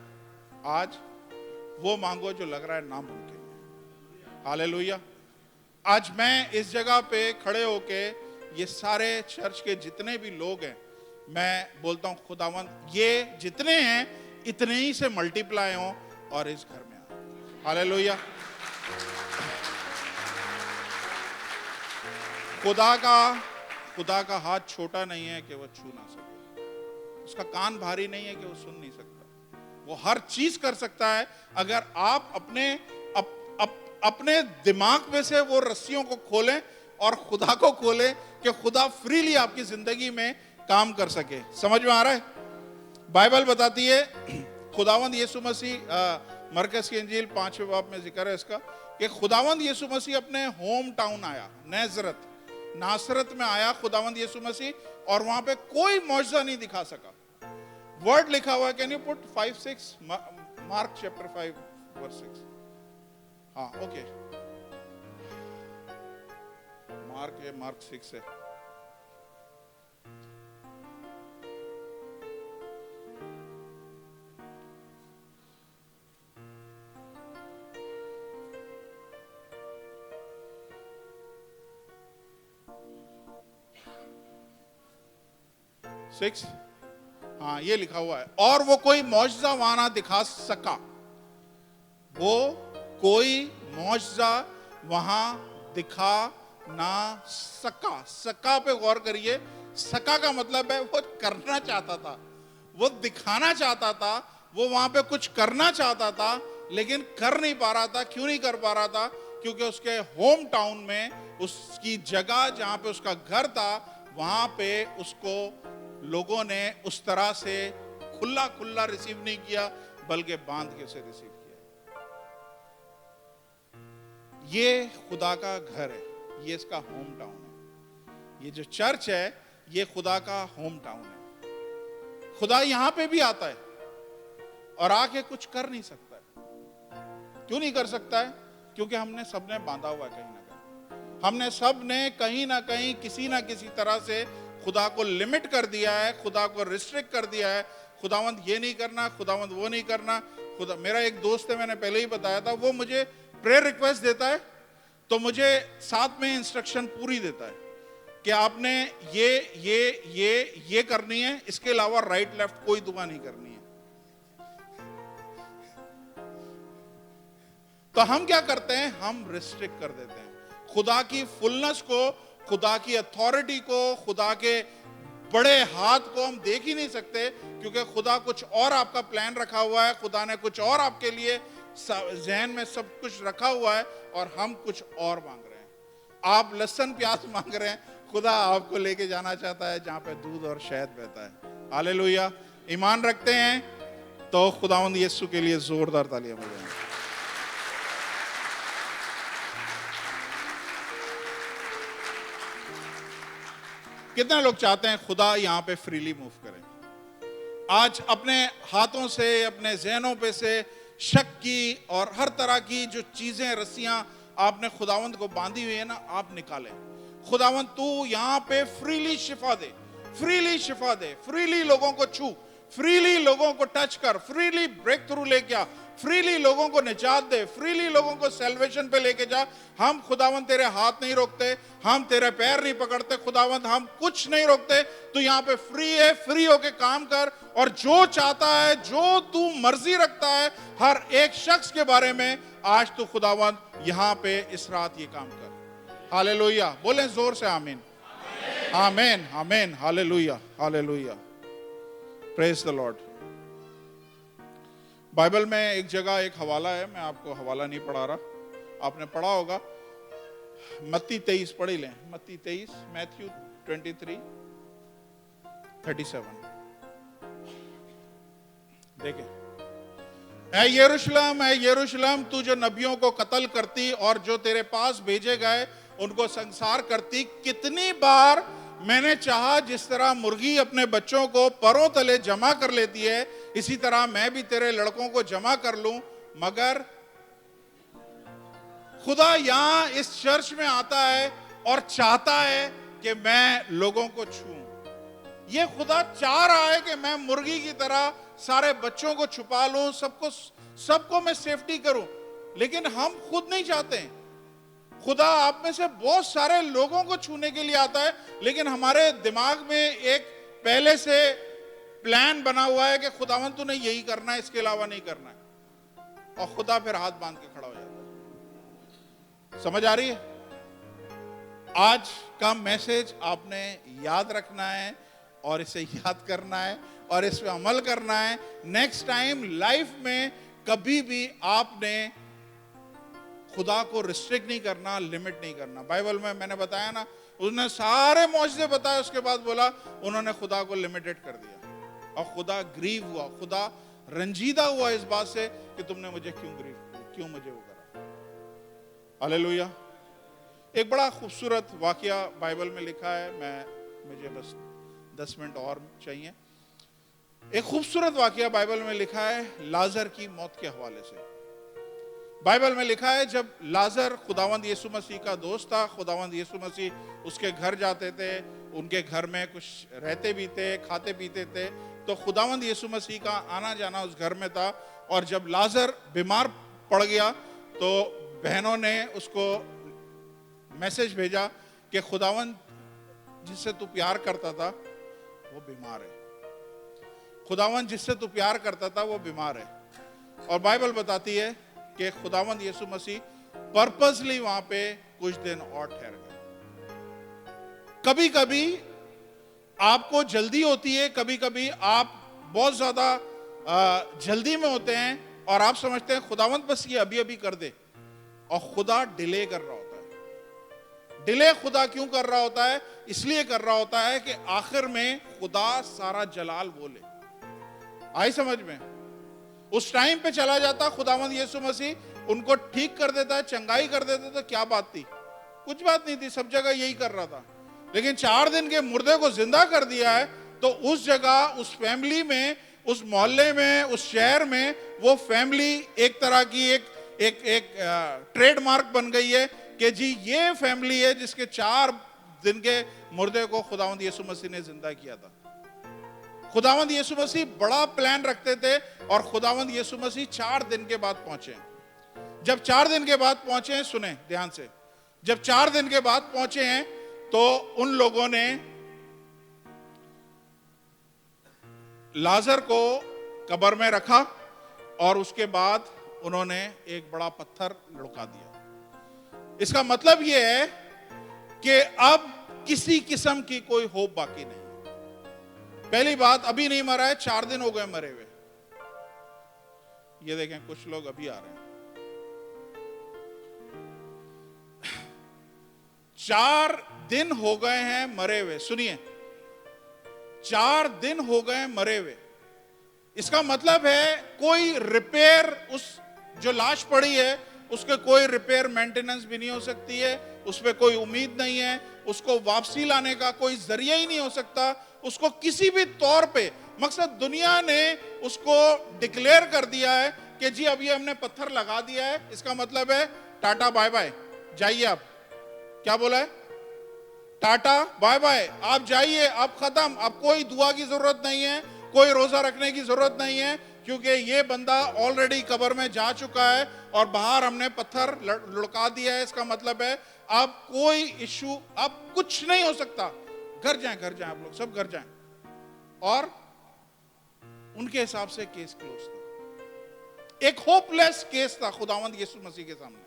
आज वो मांगो जो लग रहा है नामुमकिन। हालेलुया। आज मैं इस जगह पे खड़े होके ये सारे चर्च के जितने भी लोग हैं, मैं बोलता हूं खुदावंद ये जितने हैं इतने ही से मल्टीप्लाई हों और इस घर में आए। हालेलुया। खुदा का हाथ छोटा नहीं है कि वो छू ना सके, उसका कान भारी नहीं है कि वो सुन नहीं सकता। वो हर चीज कर सकता है अगर आप अपने दिमाग में से वो रस्सियों को खोलें और खुदा को खोलें कि खुदा फ्रीली आपकी जिंदगी में काम कर सके। समझ में आ रहा है? बाइबल बताती है, खुदावंद यीशु मसीह, मरकस की इंजील 5वें बाब में जिक्र है इसका, कि खुदावंद यीशु मसीह अपने होम टाउन आया, नासरत में आया खुदावंद यीशु मसीह, और वहां पे कोई मौजज़ा नहीं दिखा सका। वर्ड लिखा हुआ है, can you put 5-6, mark chapter 5:6। हाँ, ओके, मार्क 6 है। सिक्स, हाँ, ये लिखा हुआ है, और वो कोई मौजज़ा वहां ना दिखा सका। वो कोई मौजज़ा वहां दिखा ना सका पे गौर करिए। सका का मतलब है वो करना चाहता था, वो दिखाना चाहता था, वो वहां पे कुछ करना चाहता था, लेकिन कर नहीं पा रहा था। क्यों नहीं कर पा रहा था? क्योंकि उसके होम टाउन में, उसकी जगह जहां पे उसका घर था, वहां पे उसको लोगों ने उस तरह से खुला रिसीव नहीं किया, बल्कि बांध के उसे रिसीव किया। ये खुदा का घर है, ये इसका होम टाउन है। ये जो चर्च है, ये खुदा का होम टाउन है। खुदा यहां पे भी आता है और आके कुछ कर नहीं सकता है। क्यों नहीं कर सकता है? क्योंकि हमने सबने बांधा हुआ है कहीं ना कहीं। हमने सबने कहीं ना कहीं किसी ना किसी तरह से खुदा को लिमिट कर दिया है, खुदा को रिस्ट्रिक्ट कर दिया है। खुदावंद ये नहीं करना, खुदावंद वो नहीं करना। खुदा, मेरा एक दोस्त है, मैंने पहले ही बताया था, वो मुझे प्रेयर रिक्वेस्ट देता है तो मुझे साथ में इंस्ट्रक्शन पूरी देता है कि आपने ये करनी है, इसके अलावा राइट लेफ्ट कोई दुआ नहीं करनी है। तो हम क्या करते हैं? हम रिस्ट्रिक्ट कर देते हैं खुदा की फुलनेस को, खुदा की अथॉरिटी को, खुदा के बड़े हाथ को हम देख ही नहीं सकते, क्योंकि खुदा कुछ और आपका प्लान रखा हुआ है। खुदा ने कुछ और आपके लिए जहन में सब कुछ रखा हुआ है, और हम कुछ और मांग रहे हैं। आप लहसुन प्याज मांग रहे हैं, खुदा आपको लेके जाना चाहता है जहां पे दूध और शहद बहता है। हालेलुया। ईमान रखते हैं तो खुदावंद यीशु के लिए जोरदार तालियां बजाएं। कितने लोग चाहते हैं खुदा यहां पे फ्रीली मूव करे? आज अपने हाथों से, अपने जहनों पे से शक की और हर तरह की जो चीजें, रस्सियां आपने खुदावंद को बांधी हुई है ना, आप निकालें। खुदावंद तू यहां पे फ्रीली शिफा दे, फ्रीली शिफा दे, फ्रीली लोगों को छू, फ्रीली लोगों को टच कर, फ्रीली ब्रेक थ्रू लेके आ, फ्रीली लोगों को निजात दे, फ्रीली लोगों को सैल्वेशन पे लेके जा। हम खुदावंद तेरे हाथ नहीं रोकते, हम तेरे पैर नहीं पकड़ते खुदावंद, हम कुछ नहीं रोकते। तू यहाँ पे फ्री है, फ्री होके काम कर, और जो चाहता है, जो तू मर्जी रखता है हर एक शख्स के बारे में, आज तू खुदावंद यहाँ पे इस रात ये काम कर। हालेलुया। बोले जोर से आमीन, आमीन, आमीन। Hallelujah, hallelujah. Praise the Lord. Bible में एक जगह एक हवाला है, मैं आपको हवाला नहीं पढ़ा रहा, आपने पढ़ा होगा। मत्ती 23 पढ़ लें, मत्ती 23, मैथ्यू 23:37। देखें, ऐ यरूशलेम, तू जो नबियों को कत्ल करती और जो तेरे पास भेजे गए उनको संसार करती, कितनी बार मैंने चाहा जिस तरह मुर्गी अपने बच्चों को परों तले जमा कर लेती है, इसी तरह मैं भी तेरे लड़कों को जमा कर लूं, मगर खुदा यहां इस चर्च में आता है और चाहता है कि मैं लोगों को छूऊं। ये खुदा चाह रहा है कि मैं मुर्गी की तरह सारे बच्चों को छुपा लूं, सबको मैं सेफ्टी करूं, लेकिन हम खुद नहीं चाहते। खुदा आप में से बहुत सारे लोगों को छूने के लिए आता है, लेकिन हमारे दिमाग में एक पहले से प्लान बना हुआ है कि खुदावंद तूने यही करना है, इसके अलावा नहीं करना है, और खुदा फिर हाथ बांध के खड़ा हो जाता है। समझ आ रही है? आज का मैसेज आपने याद रखना है और इसे याद करना है और इस पे अमल करना है। नेक्स्ट टाइम लाइफ में कभी भी आपने खुदा को रिस्ट्रिक्ट नहीं करना, लिमिट नहीं करना। बाइबल में मैंने बताया ना, उसने सारे मौजज़े बताए, उसके बाद बोला उन्होंने खुदा को लिमिटेड कर दिया और खुदा ग्रीव हुआ, खुदा रंजीदा हुआ इस बात से कि तुमने मुझे क्यों मुझे वो करा। हालेलुया। एक बड़ा खूबसूरत वाकया बाइबल में लिखा है, मुझे बस 10 मिनट और चाहिए। एक खूबसूरत वाकया बाइबल में लिखा है लाजर की मौत के हवाले से। बाइबल में लिखा है जब लाजर खुदावंद यीशु मसीह का दोस्त था, खुदावंद यीशु मसीह उसके घर जाते थे, उनके घर में कुछ रहते भी थे, खाते पीते थे, तो खुदावंद यीशु मसीह का आना जाना उस घर में था। और जब लाजर बीमार पड़ गया तो बहनों ने उसको मैसेज भेजा कि खुदावंद जिससे तू प्यार करता था वो बीमार है, खुदावंद जिससे तू प्यार करता था वो बीमार है। और बाइबल बताती है कि खुदावंद यीशु मसीह पर्पसली वहां पे कुछ दिन और ठहर गए। कभी कभी आपको जल्दी होती है, कभी कभी आप बहुत ज्यादा जल्दी में होते हैं और आप समझते हैं खुदावंद बस ये अभी अभी कर दे, और खुदा डिले कर रहा होता है। डिले खुदा क्यों कर रहा होता है? इसलिए कर रहा होता है कि आखिर में खुदा सारा जलाल बोले। आई समझ में? उस टाइम पे चला जाता खुदावंद यीशु मसीह, उनको ठीक कर देता है, चंगाई कर देता, तो क्या बात थी? कुछ बात नहीं थी, सब जगह यही कर रहा था। लेकिन 4 दिन के मुर्दे को जिंदा कर दिया है, तो उस जगह, उस फैमिली में, उस मोहल्ले में, उस शहर में वो फैमिली एक तरह की एक ट्रेडमार्क बन गई है कि जी ये फैमिली है जिसके 4 दिन के मुर्दे को खुदावंद यीशु मसीह ने जिंदा किया था। खुदावंद यीशु मसीह बड़ा प्लान रखते थे और खुदावंद यीशु मसीह 4 दिन के बाद पहुंचे। जब 4 दिन के बाद पहुंचे हैं, सुने ध्यान से, जब 4 दिन के बाद पहुंचे हैं तो उन लोगों ने लाजर को कब्र में रखा और उसके बाद उन्होंने एक बड़ा पत्थर लुढ़का दिया। इसका मतलब यह है कि अब किसी किस्म की कोई होप बाकी नहीं। पहली बात, अभी नहीं मरा है, 4 दिन हो गए मरे हुए। ये देखें कुछ लोग अभी आ रहे हैं। 4 दिन हो गए हैं मरे हुए। सुनिए, 4 दिन हो गए मरे हुए। इसका मतलब है कोई रिपेयर, उस जो लाश पड़ी है उसके कोई रिपेयर मेंटेनेंस भी नहीं हो सकती है, उस पर कोई उम्मीद नहीं है, उसको वापसी लाने का कोई जरिया ही नहीं हो सकता, उसको किसी भी तौर पे। मकसद दुनिया ने उसको डिक्लेयर कर दिया है कि जी अब ये हमने पत्थर लगा दिया है, इसका मतलब है टाटा बाय बाय, जाइए आप। क्या बोला है? टाटा बाय बाय, आप जाइए, आप खत्म, अब कोई दुआ की जरूरत नहीं है, कोई रोजा रखने की जरूरत नहीं है, क्योंकि ये बंदा ऑलरेडी कब्र में जा चुका है और बाहर हमने पत्थर लुढ़का दिया है। इसका मतलब है अब कोई इशू, अब कुछ नहीं हो सकता। घर जाएं आप लोग सब घर जाएं। और उनके हिसाब से केस क्लोज था। एक होपलेस केस था खुदावंद यीशु मसीह के सामने।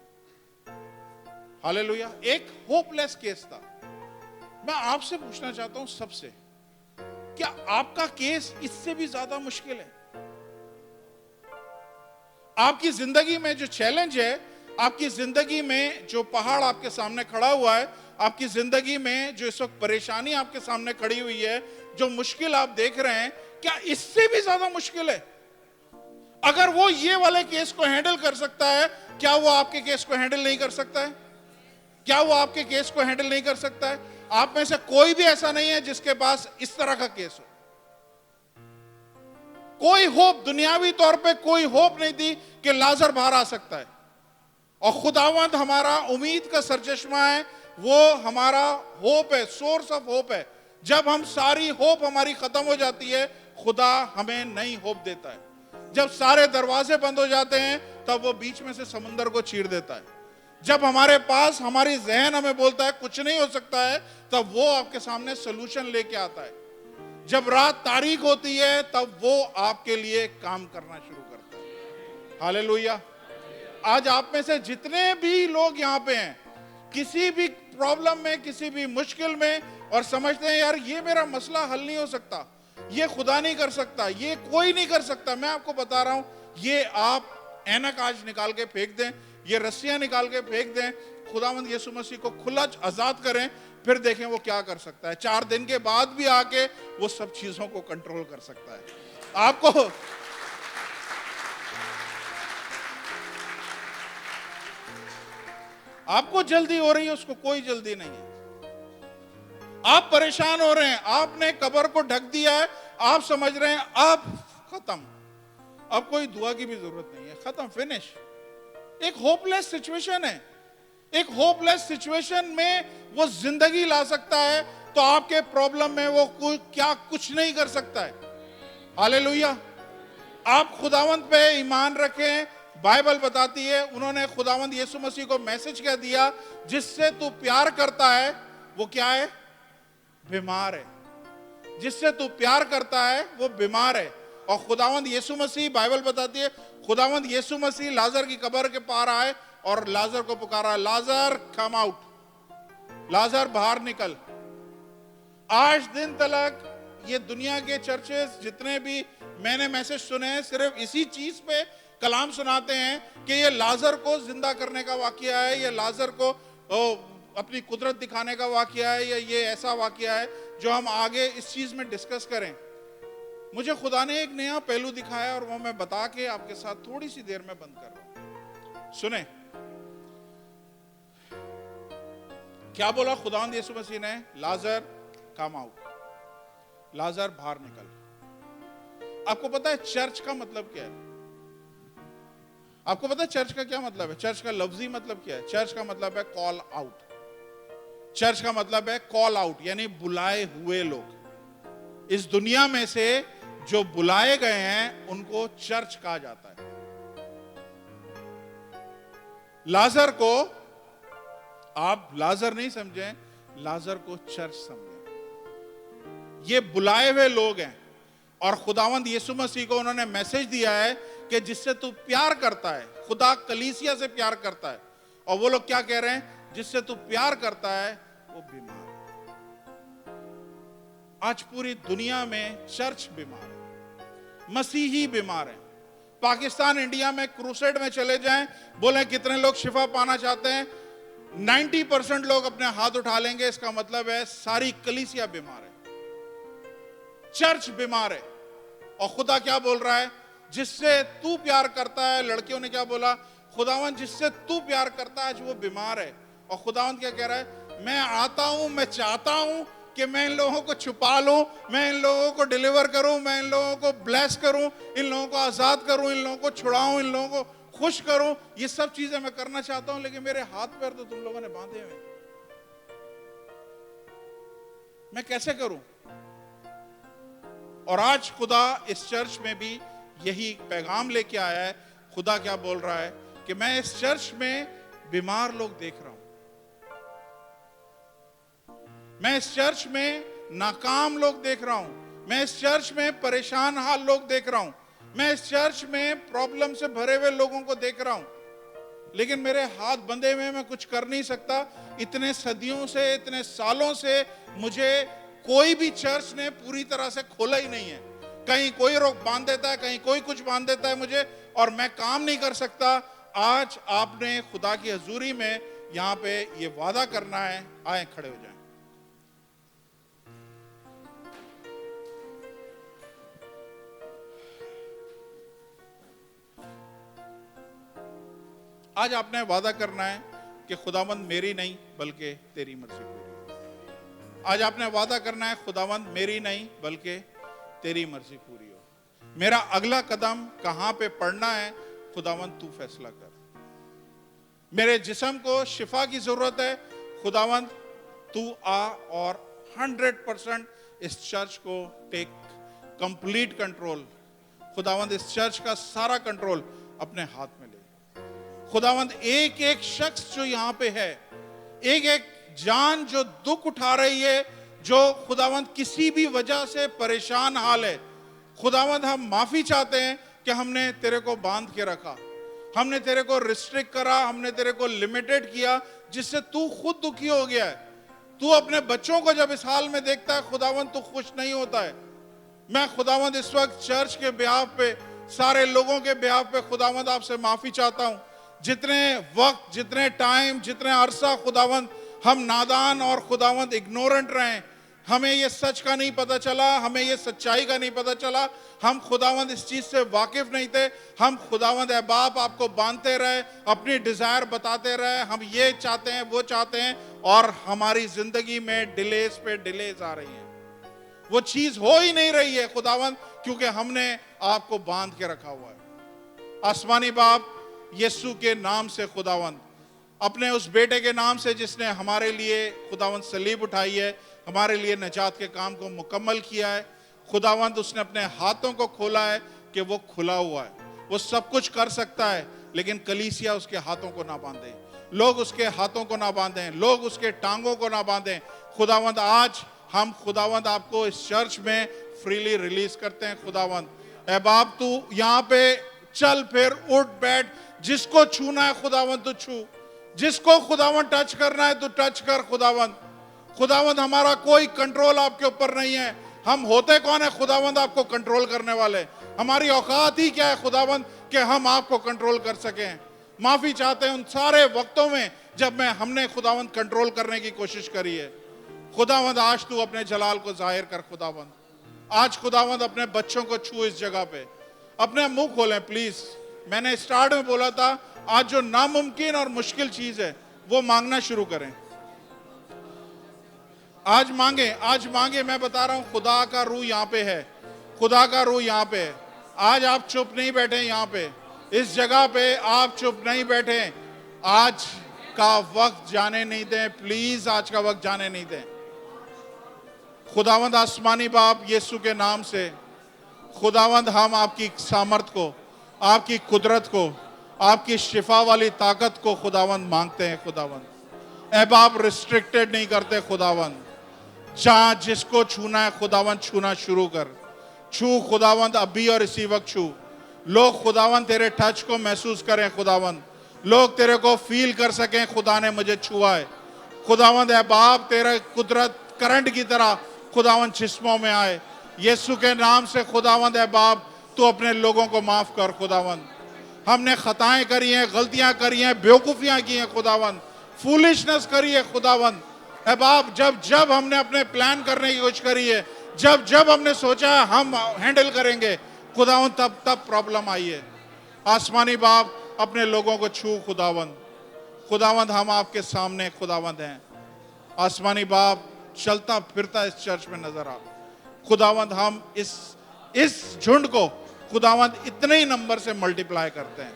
हालेलुया, एक होपलेस केस था। मैं आपसे पूछना चाहता हूं सबसे, क्या आपका केस इससे भी ज्यादा मुश्किल है? आपकी जिंदगी में जो चैलेंज है, आपकी जिंदगी में जो पहाड़ आपके सामने खड़ा हुआ है, आपकी जिंदगी में जो इस वक्त परेशानी आपके सामने खड़ी हुई है, जो मुश्किल आप देख रहे हैं, क्या इससे भी ज्यादा मुश्किल है? अगर वो ये वाले केस को हैंडल कर सकता है, क्या वो आपके केस को हैंडल नहीं कर सकता है? क्या वो आपके केस को हैंडल नहीं कर सकता है? आप में से कोई भी ऐसा नहीं है जिसके पास इस तरह का केस हो। कोई होप, दुनियावी तौर पे कोई होप नहीं थी कि लाजर बाहर आ सकता है। और खुदावंद हमारा उम्मीद का सरचश्मा है, वो हमारा होप है, सोर्स ऑफ होप है। जब हम सारी होप हमारी खत्म हो जाती है, खुदा हमें नई होप देता है। जब सारे दरवाजे बंद हो जाते हैं, तब वो बीच में से समुंदर को चीर देता है। जब हमारे पास, हमारी जहन हमें बोलता है कुछ नहीं हो सकता है, तब वो आपके सामने सोल्यूशन लेके आता है। जब रात तारीक होती है, तब वो आपके लिए काम करना शुरू करता है। हालेलुया। आज आप में से जितने भी लोग यहाँ पे हैं, किसी भी प्रॉब्लम में, किसी भी मुश्किल में, और समझते हैं यार ये मेरा मसला हल नहीं हो सकता, ये खुदा नहीं कर सकता, ये कोई नहीं कर सकता। मैं आपको बता रहा हूं, ये आप ऐनक आज निकाल के फेंक दें, ये रस्सियां निकाल के फेंक दें, खुदावंद यीशु मसीह को खुला आजाद करें, फिर देखें वो क्या कर सकता है। 4 दिन के बाद भी आके वो सब चीजों को कंट्रोल कर सकता है। आपको जल्दी हो रही है, उसको कोई जल्दी नहीं है। आप परेशान हो रहे हैं, आपने कब्र को ढक दिया है, आप समझ रहे हैं अब खत्म, अब कोई दुआ की भी जरूरत नहीं है, खत्म, फिनिश। एक होपलेस सिचुएशन है। एक होपलेस सिचुएशन में वो जिंदगी ला सकता है, तो आपके प्रॉब्लम में वो क्या कुछ नहीं कर सकता है। हालेलुया। आप खुदावंत पे ईमान रखें। बाइबल बताती है, उन्होंने खुदावंद यीशु मसीह को मैसेज क्या दिया, जिससे तू प्यार करता है वो क्या है? बीमार है। जिससे तू प्यार करता है वो बीमार है। और खुदावंद यीशु मसीह, बाइबल बताती है, खुदावंद यीशु मसीह लाजर की कब्र के पार आए और लाजर को पुकारा, लाजर कम आउट, लाजर बाहर निकल। आज दिन तक ये दुनिया के चर्चेस जितने भी मैंने मैसेज सुने हैं, सिर्फ इसी चीज पे कलाम सुनाते हैं कि ये लाजर को जिंदा करने का वाकया है, ये लाजर को अपनी कुदरत दिखाने का वाकया है, या ये ऐसा वाकया है जो हम आगे इस चीज में डिस्कस करें। मुझे खुदा ने एक नया पहलू दिखाया और वो मैं बता के आपके साथ थोड़ी सी देर में बंद कर रहा हूं। सुने क्या बोला खुदावंद यीशु मसीह ने? लाजर कम आउट, लाजर बाहर निकल। आपको पता है चर्च का मतलब क्या है? आपको पता है चर्च का क्या मतलब है? चर्च का लफ्जी मतलब क्या है? चर्च का मतलब है कॉल आउट। चर्च का मतलब है कॉल आउट, यानी बुलाए हुए लोग। इस दुनिया में से जो बुलाए गए हैं उनको चर्च कहा जाता है। लाजर को आप लाजर नहीं समझें, लाजर को चर्च समझें। ये बुलाए हुए लोग हैं और खुदावंद यीशु मसीह को उन्होंने मैसेज दिया है कि जिससे तू प्यार करता है, खुदा कलीसिया से प्यार करता है। और वो लोग क्या कह रहे हैं? जिससे तू प्यार करता है वो बीमार है। आज पूरी दुनिया में चर्च बीमार है, मसीही बीमार है। पाकिस्तान, इंडिया में क्रूसेड में चले जाएं, बोले कितने लोग शिफा पाना चाहते हैं, 90% लोग अपने हाथ उठा लेंगे। इसका मतलब है सारी कलीसिया बीमार है, चर्च बीमार है। और खुदा क्या बोल रहा है? जिससे तू प्यार करता है। लड़कियों ने क्या बोला? खुदावंद जिससे तू प्यार करता है आज वो बीमार है। और खुदावंद क्या कह रहा है? मैं आता हूं, मैं चाहता हूं कि मैं इन लोगों को छुपा लूं, मैं इन लोगों को डिलीवर करूं, मैं इन लोगों को ब्लेस करूं, इन लोगों को आजाद करूं, इन लोगों को छुड़ाऊं, इन लोगों को खुश करूं। ये सब चीजें मैं करना चाहता हूं, लेकिन मेरे हाथ पैर तो तुम लोगों ने बांधे हुए, मैं कैसे करूं? और आज खुदा इस चर्च में भी यही पैगाम लेके आया है। खुदा क्या बोल रहा है कि मैं इस चर्च में बीमार लोग देख रहा हूं, मैं इस चर्च में नाकाम लोग देख रहा हूं, मैं इस चर्च में परेशान हाल लोग देख रहा हूं, मैं इस चर्च में प्रॉब्लम से भरे हुए लोगों को देख रहा हूं, लेकिन मेरे हाथ बंधे हुए, मैं कुछ कर नहीं सकता। इतने सदियों से, इतने सालों से मुझे कोई भी चर्च ने पूरी तरह से खोला ही नहीं है। कहीं कोई रोक बांध देता है, कहीं कोई कुछ बांध देता है मुझे, और मैं काम नहीं कर सकता। आज आपने खुदा की हजूरी में यहां पे ये वादा करना है। आए खड़े हो जाएं। आज आपने वादा करना है कि खुदावंद मेरी नहीं बल्कि तेरी मर्जी पूरी हो। आज आपने वादा करना है, खुदावंद मेरी नहीं बल्कि तेरी मर्जी पूरी हो। मेरा अगला कदम कहां पे पड़ना है, खुदावंद तू फैसला कर। मेरे जिस्म को शिफा की जरूरत है, खुदावंद तू आ और 100% इस चर्च को टेक कंप्लीट कंट्रोल। खुदावंद इस चर्च का सारा कंट्रोल अपने हाथ में ले। खुदावंद एक एक शख्स जो यहां पे है, एक एक जान जो दुख उठा रही है, जो खुदावंद किसी भी वजह से परेशान हाल है, खुदावंद हम माफी चाहते हैं कि हमने तेरे को बांध के रखा। हमने तेरे को रिस्ट्रिक्ट करा, हमने तेरे को लिमिटेड किया, जिससे तू खुद दुखी हो गया है। तू अपने बच्चों को जब इस हाल में देखता है खुदावंद, तो खुश नहीं होता है। मैं खुदावंद इस वक्त चर्च के ब्याह पे, सारे लोगों के ब्याह पे खुदावंद आपसे माफी चाहता हूं। जितने वक्त, जितने टाइम, जितने अरसा खुदावंद हम नादान और खुदावंद इग्नोरेंट रहे, हमें ये सच का नहीं पता चला, हमें ये सच्चाई का नहीं पता चला, हम खुदावंद इस चीज से वाकिफ नहीं थे। हम खुदावंद ए बाप आपको बांधते रहे, अपनी डिजायर बताते रहे, हम ये चाहते हैं, वो चाहते हैं, और हमारी जिंदगी में डिलेस पे डिलेस आ रही हैं। वो चीज हो ही नहीं रही है खुदावंद, क्योंकि हमने आपको बांध के रखा हुआ है। आसमानी बाप, यीशु के नाम से खुदावंद, अपने उस बेटे के नाम से जिसने हमारे लिए खुदावंद सलीब उठाई है, हमारे लिए निजात के काम को मुकम्मल किया है, खुदावंद उसने अपने हाथों को खोला है कि वो खुला हुआ है, वो सब कुछ कर सकता है, लेकिन कलीसिया उसके हाथों को ना बांधे, लोग उसके हाथों को ना बांधें, लोग उसके टांगों को ना बांधें। खुदावंद आज हम खुदावंद आपको इस चर्च में फ्रीली रिलीज करते हैं। खुदावंद ए बाप, तू यहाँ पे चल फिर, उठ बैठ, जिसको छूना है खुदावंद तू छू, जिसको खुदावंद टच करना है तू टच कर। खुदावंद, खुदावंद हमारा कोई कंट्रोल आपके ऊपर नहीं है। हम होते कौन है खुदावंद आपको कंट्रोल करने वाले? हमारी औकात ही क्या है खुदावंद कि हम आपको कंट्रोल कर सकें? माफी चाहते हैं उन सारे वक्तों में जब हमने खुदावंद कंट्रोल करने की कोशिश करी है। खुदावंद आज तू अपने जलाल को जाहिर कर। खुदावंद आज खुदावंद अपने बच्चों को छू इस जगह पे, अपने मुंह खोलें प्लीज। मैंने स्टार्ट में बोला था, आज जो नामुमकिन और मुश्किल चीज है वो मांगना शुरू करें। आज मांगे, आज मांगे। मैं बता रहा हूं, खुदा का रूह यहाँ पे है, खुदा का रूह यहाँ पे है। आज आप चुप नहीं बैठे यहाँ पे, इस जगह पे आप चुप नहीं बैठे। आज का वक्त जाने नहीं दें प्लीज, आज का वक्त जाने नहीं दें। खुदावंद आसमानी बाप, यीशु के नाम से खुदावंद हम आपकी सामर्थ को, आपकी कुदरत को, आपकी शिफा वाली ताकत को खुदावंद मांगते हैं। खुदावंद ए बाप, रिस्ट्रिक्टेड नहीं करते खुदावंद, जहां जिसको छूना है खुदावंद छूना शुरू कर। छू खुदावंद अभी और इसी वक्त छू। लोग खुदावंद तेरे टच को महसूस करें खुदावंद, लोग तेरे को फील कर सकें खुदा ने मुझे छुआ है। खुदावंद ए बाप, तेरा कुदरत करंट की तरह खुदावंद जिस्मों में आए यीशु के नाम से। खुदावंद ए बाप, तू अपने लोगों को माफ कर। खुदावंद हमने खताएं करी हैं, गलतियां करी हैं, बेवकूफियां की हैं खुदावंद, फूलिशनेस करी है खुदावंद ए बाप। जब जब हमने अपने प्लान करने की कोशिश करी है, जब जब हमने सोचा है हम हैंडल करेंगे खुदावंद, तब तब प्रॉब्लम आई है। आसमानी बाप, अपने लोगों को छू खुदावंद। खुदावंद हम आपके सामने खुदावंद हैं। आसमानी बाप, चलता फिरता इस चर्च में नजर आ खुदावंद। हम इस झुंड को खुदावंद इतने ही नंबर से मल्टीप्लाई करते हैं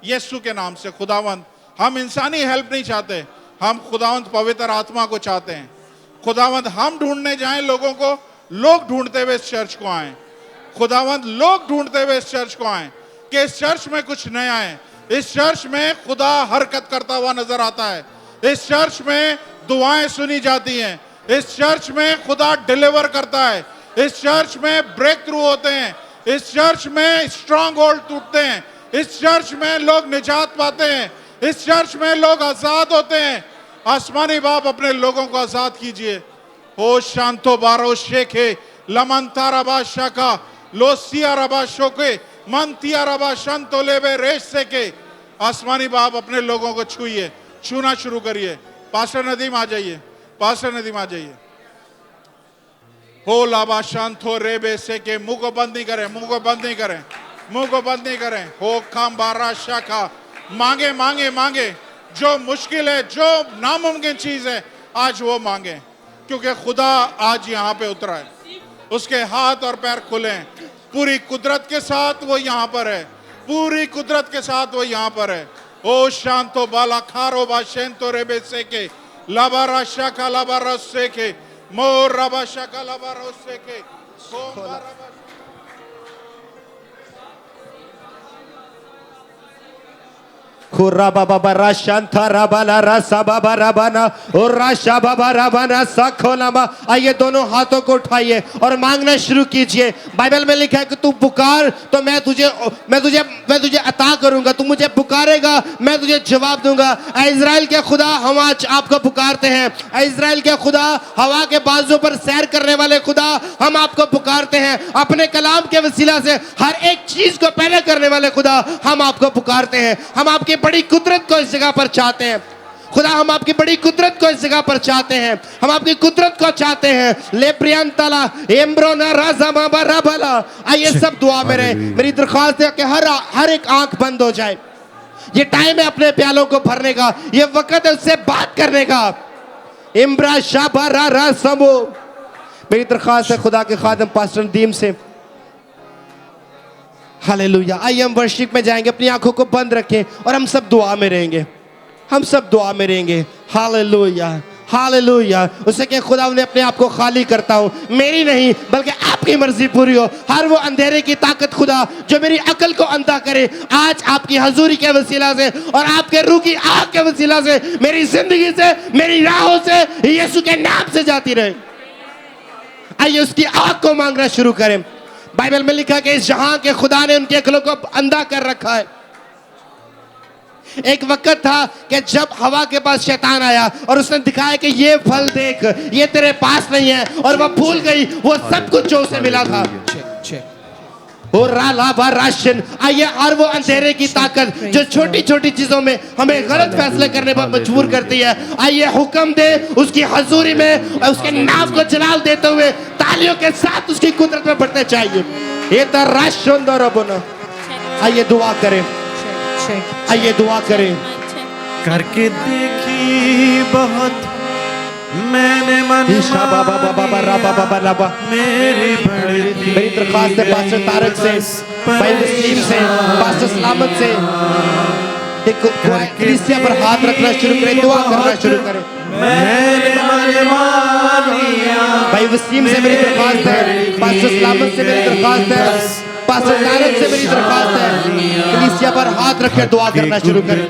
यीशु के नाम से। खुदावंद हम इंसानी हेल्प नहीं चाहते, हम खुदावंद पवित्र आत्मा को चाहते हैं। खुदावंद हम ढूंढने जाएं लोगों को, लोग ढूंढते हुए इस चर्च को आए। खुदावंद लोग ढूंढते हुए इस चर्च को आए कि इस चर्च में कुछ नया है। इस चर्च में खुदा हरकत करता हुआ नजर आता है। इस चर्च में दुआएं सुनी जाती हैं। इस चर्च में खुदा डिलीवर करता है। इस चर्च में ब्रेक थ्रू होते हैं। इस चर्च में स्ट्रॉन्ग होल्ड टूटते हैं। इस चर्च में लोग निजात पाते हैं। इस चर्च में लोग आजाद होते हैं। आसमानी बाप, अपने लोगों को आजाद कीजिए। ओ शांतो बारो शेखे लमंता रबा शाका लोसिया रबा शोके मंतिया रबा शांतो लेवे रेश से के। आसमानी बाप, अपने लोगों को छूइए, छूना शुरू करिए। पास्टर नदीम आ जाइए, पास्टर नदीम आ जाइए। हो लाबा शांतो रेबे से के। मुंह को बंद नहीं करें, मुंह को बंद नहीं करें, मुंह को बंद नहीं करें। हो खाम बारा शाखा, मांगे मांगे मांगे। जो मुश्किल है, जो नामुमकिन चीज है, आज वो मांगे, क्योंकि खुदा आज यहाँ पे उतरा है। उसके हाथ और पैर खुले हैं। पूरी कुदरत के साथ वो यहाँ पर है, पूरी कुदरत के साथ वो यहाँ पर है। ओ शांतो बाला खारो बा शेंतो रेबे से के लाबारा शाखा लाबारा से के मोर रबा शाखा लाबारा से के खुरा बाबा बरा शांता राबाला रसा बाबा राबाना और राशा बाबा राबाना साखोलामा। आइए दोनों हाथों को उठाइए और मांगना शुरू कीजिए। बाइबल में लिखा है कि तू पुकार तो मैं तुझे अता करूंगा, तू मुझे पुकारेगा मैं तुझे जवाब दूंगा। ऐ इज़राइल के खुदा, हम आज आपको पुकारते हैं। ऐ इज़राइल के खुदा, हवा के बाजू पर सैर करने वाले खुदा, हम आपको पुकारते हैं। अपने कलाम के वसीला से हर एक चीज को पैदा करने वाले खुदा, हम आपको पुकारते हैं। हम आपकी बड़ी कुदरत को इस जगह पर चाहते हैं खुदा, हम आपकी बड़ी कुदरत को इस जगह पर चाहते हैं। हम आपकी कुदरत को चाहते हैं। ले प्रियंतला एम्ब्रोना राजामा बराबला। आइए सब दुआ में रहे। मेरी दरख्वास्त है कि हर एक आंख बंद हो जाए। ये टाइम है अपने प्यालों को भरने का, ये वक्त है उससे बात करने का। इम्ब्रा शाबारा रासमो। मेरी दरख्वास्त है खुदा के खादिम पास्टर नदीम से। हालेलुया। आइए हम वर्शिप में जाएंगे, अपनी आंखों को बंद रखें और हम सब दुआ में रहेंगे। हम सब दुआ में रहेंगे। Hallelujah hallelujah. उसे कहे खुदा ने अपने आप को खाली करता हूँ, मेरी नहीं बल्कि आपकी मर्जी पूरी हो। हर वो अंधेरे की ताकत खुदा जो मेरी अकल को अंधा करे, आज आपकी हजूरी के वसीला से और आपके रूह की आग के वसीला से मेरी जिंदगी से, मेरी राहों से, यीशु के नाम से जाती रहे। आइए उसकी आग को मांगना शुरू करें। बाइबल में लिखा कि इस जहां के खुदा ने उनकी अकलों को अंधा कर रखा है। एक वक्त था कि जब हवा के पास शैतान आया और उसने दिखाया कि ये फल देख, ये तेरे पास नहीं है, और वह भूल गई वो सब कुछ जो उसे मिला था। और राशन। आइए हर वो अंधेरे की ताकत जो छोटी छोटी चीजों में हमें गलत फैसले करने पर मजबूर करती है, आइए हुक्म दे उसकी हजूरी में उसके नाम को जलाल देते हुए तालियों के साथ उसकी कुदरत में बढ़ते चाहिए। ये तो आइए दुआ करें, आइए दुआ करें। करके देखी बहुत मैंने मन मेरी बढ़ती। मेरी दरख्वास्त है पास्टर तारक से, भाई वसीम से, पास्टर सलामत से, कलीसिया पर हाथ रखना शुरू करें, दुआ करना शुरू करें। मैंने मन मानिया। भाई वसीम से मेरी दरख्वास्त है, पास्टर सलामत से मेरी दरख्वास्त है, पास्टर तारक से मेरी दरख्वास्त है, कलीसिया पर हाथ रख कर दुआ करना शुरू करें।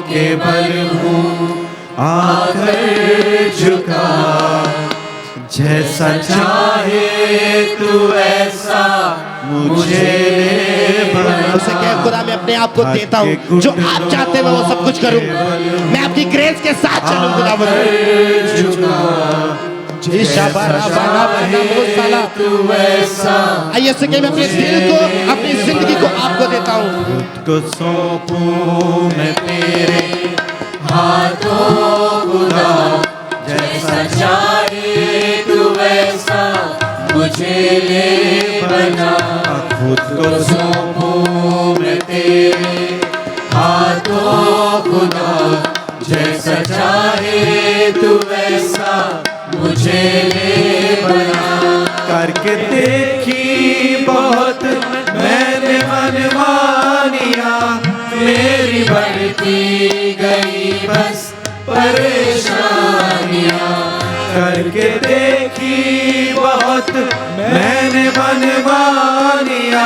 के बल हूँ आकर झुका, जैसा चाहे तू ऐसा मुझे बना। उसे कहे खुदा मैं अपने आप को देता हूँ, जो आप चाहते हैं मैं वो सब कुछ करूँ, मैं आपकी ग्रेस के साथ चलूँ खुदा। आइए उसे कहे मैं अपने दिल को, अपनी जिंदगी को आपको देता हूँ। खुद को सौंपूं मैं तेरे हाथों खुदा, जैसा चाहे तू वैसा मुझे ले बना। खुद को सौंपूं मैं तेरे हाथों खुदा, जैसा चाहे तू वैसा मुझे ले बना। करके देखी बहुत मैंने मन मानिया, मेरी बढ़ती गई बस परेशानियां। करके देखी बहुत मैंने मन मानिया,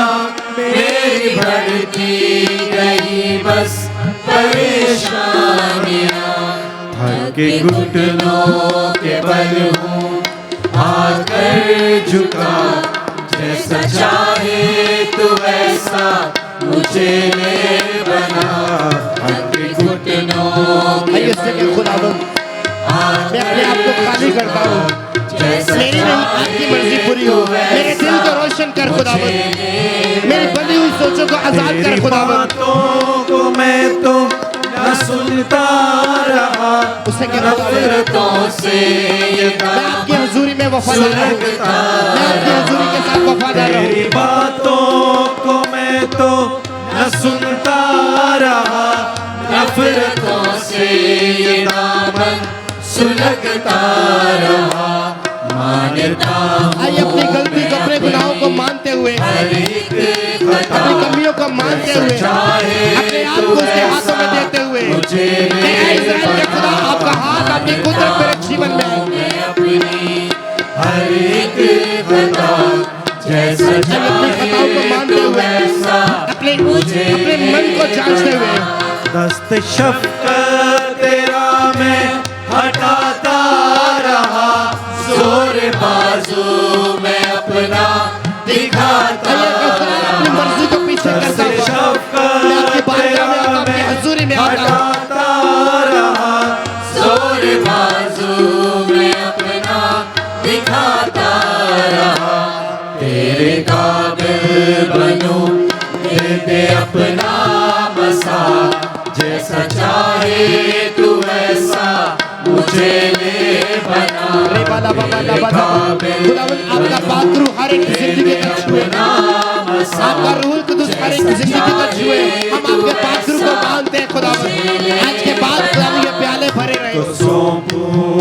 मेरी बढ़ती गई बस परेशानियां। थके घुटनों के बल हूँ आकर झुका, जैसा चाहे तू वैसा मुझे ले बना। थके घुटनों के बल खुदावंद मैं अपने आप को खाली करता हूँ, मेरी नहीं आपकी मर्जी पूरी हो। मेरे दिल को रोशन कर खुदावंद, मेरी बंधी हुई सोचों को आजाद कर खुदावंद। को मैं तो न सुनता रहा, उसे क्या नफरतों से मैं आपकी हजूरी में वफादार रहूं, मैं आपकी हजूरी के साथ वफादार रहूं। तेरी बातों को मैं तो न सुनता रहा, नफरतों से ये दामन सुलगता रहा। मानता आइए अपनी गलती को, अपने गुनाहों को मानते हुए, अपनी कमियों को मानते हुए, अपने आप को उसके हाथों में देते हुए, इज़राइल के खुदा आपका हाथ, आपकी कुदरत मेरे जीवन में है। अपनी हर एक खता जैसा अपनी खताओं को मानते हुए, अपने मन को जांचते हुए दस्त शफ़क़त तेरा मैं हटाता रहा, जोर बाजू में अपना दिखाता आइए खुदा अपनी मर्जी को पीछे करता हुआ मैं आपकी बारगाह में आपकी हजूरी में आता हूं। हटाता रहा, जोर बाजू में अपना दिखाता रहा, तेरे काबिल बनूं दे दे अपना मसा, जैसा चाहे तू ऐसा मुझे ले बना, रे बाला बाबा ला बाबा खुदावंद आपका पाक रूह हर एक की जिंदगी का छुए, आपका रूह कुदूस हर एक की जिंदगी का छुए। हम आपके पाक रूह को मांगते हैं खुदावंद, आज के बाद खुदावंद ये प्याले भरे रहे,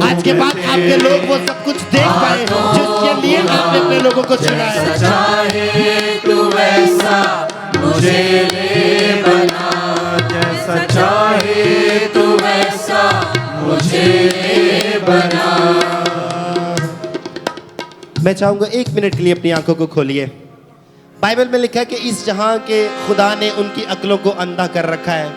आज के बाद आपके लोग वो सब कुछ देख पाए जिसके लिए आपने अपने लोगों को चुना है। चाहे तू ऐसा मुझे ले बना, जैसा चाहे तू ऐसा मुझे ले बना। मैं चाहूंगा 1 मिनट के लिए अपनी आंखों को खोलिए। बाइबल में लिखा है कि इस जहां के खुदा ने उनकी अक्लों को अंधा कर रखा है।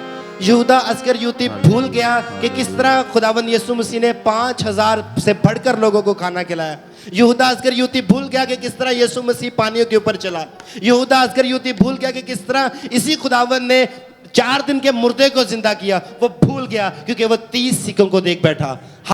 यहूदा अस्करियोती भूल गया कि किस तरह खुदावंद यीशु मसीह ने 5000 से बढ़कर लोगों को खाना खिलाया। यहूदा अस्करियोती भूल गया कि किस तरह यीशु मसीह पानियों के ऊपर चला। यहूदा अस्करियोती भूल गया कि किस तरह इसी खुदावंद ने 4 दिन के मुर्दे को जिंदा किया। वो भूल गया क्योंकि वो 30 सिक्कों को देख बैठा।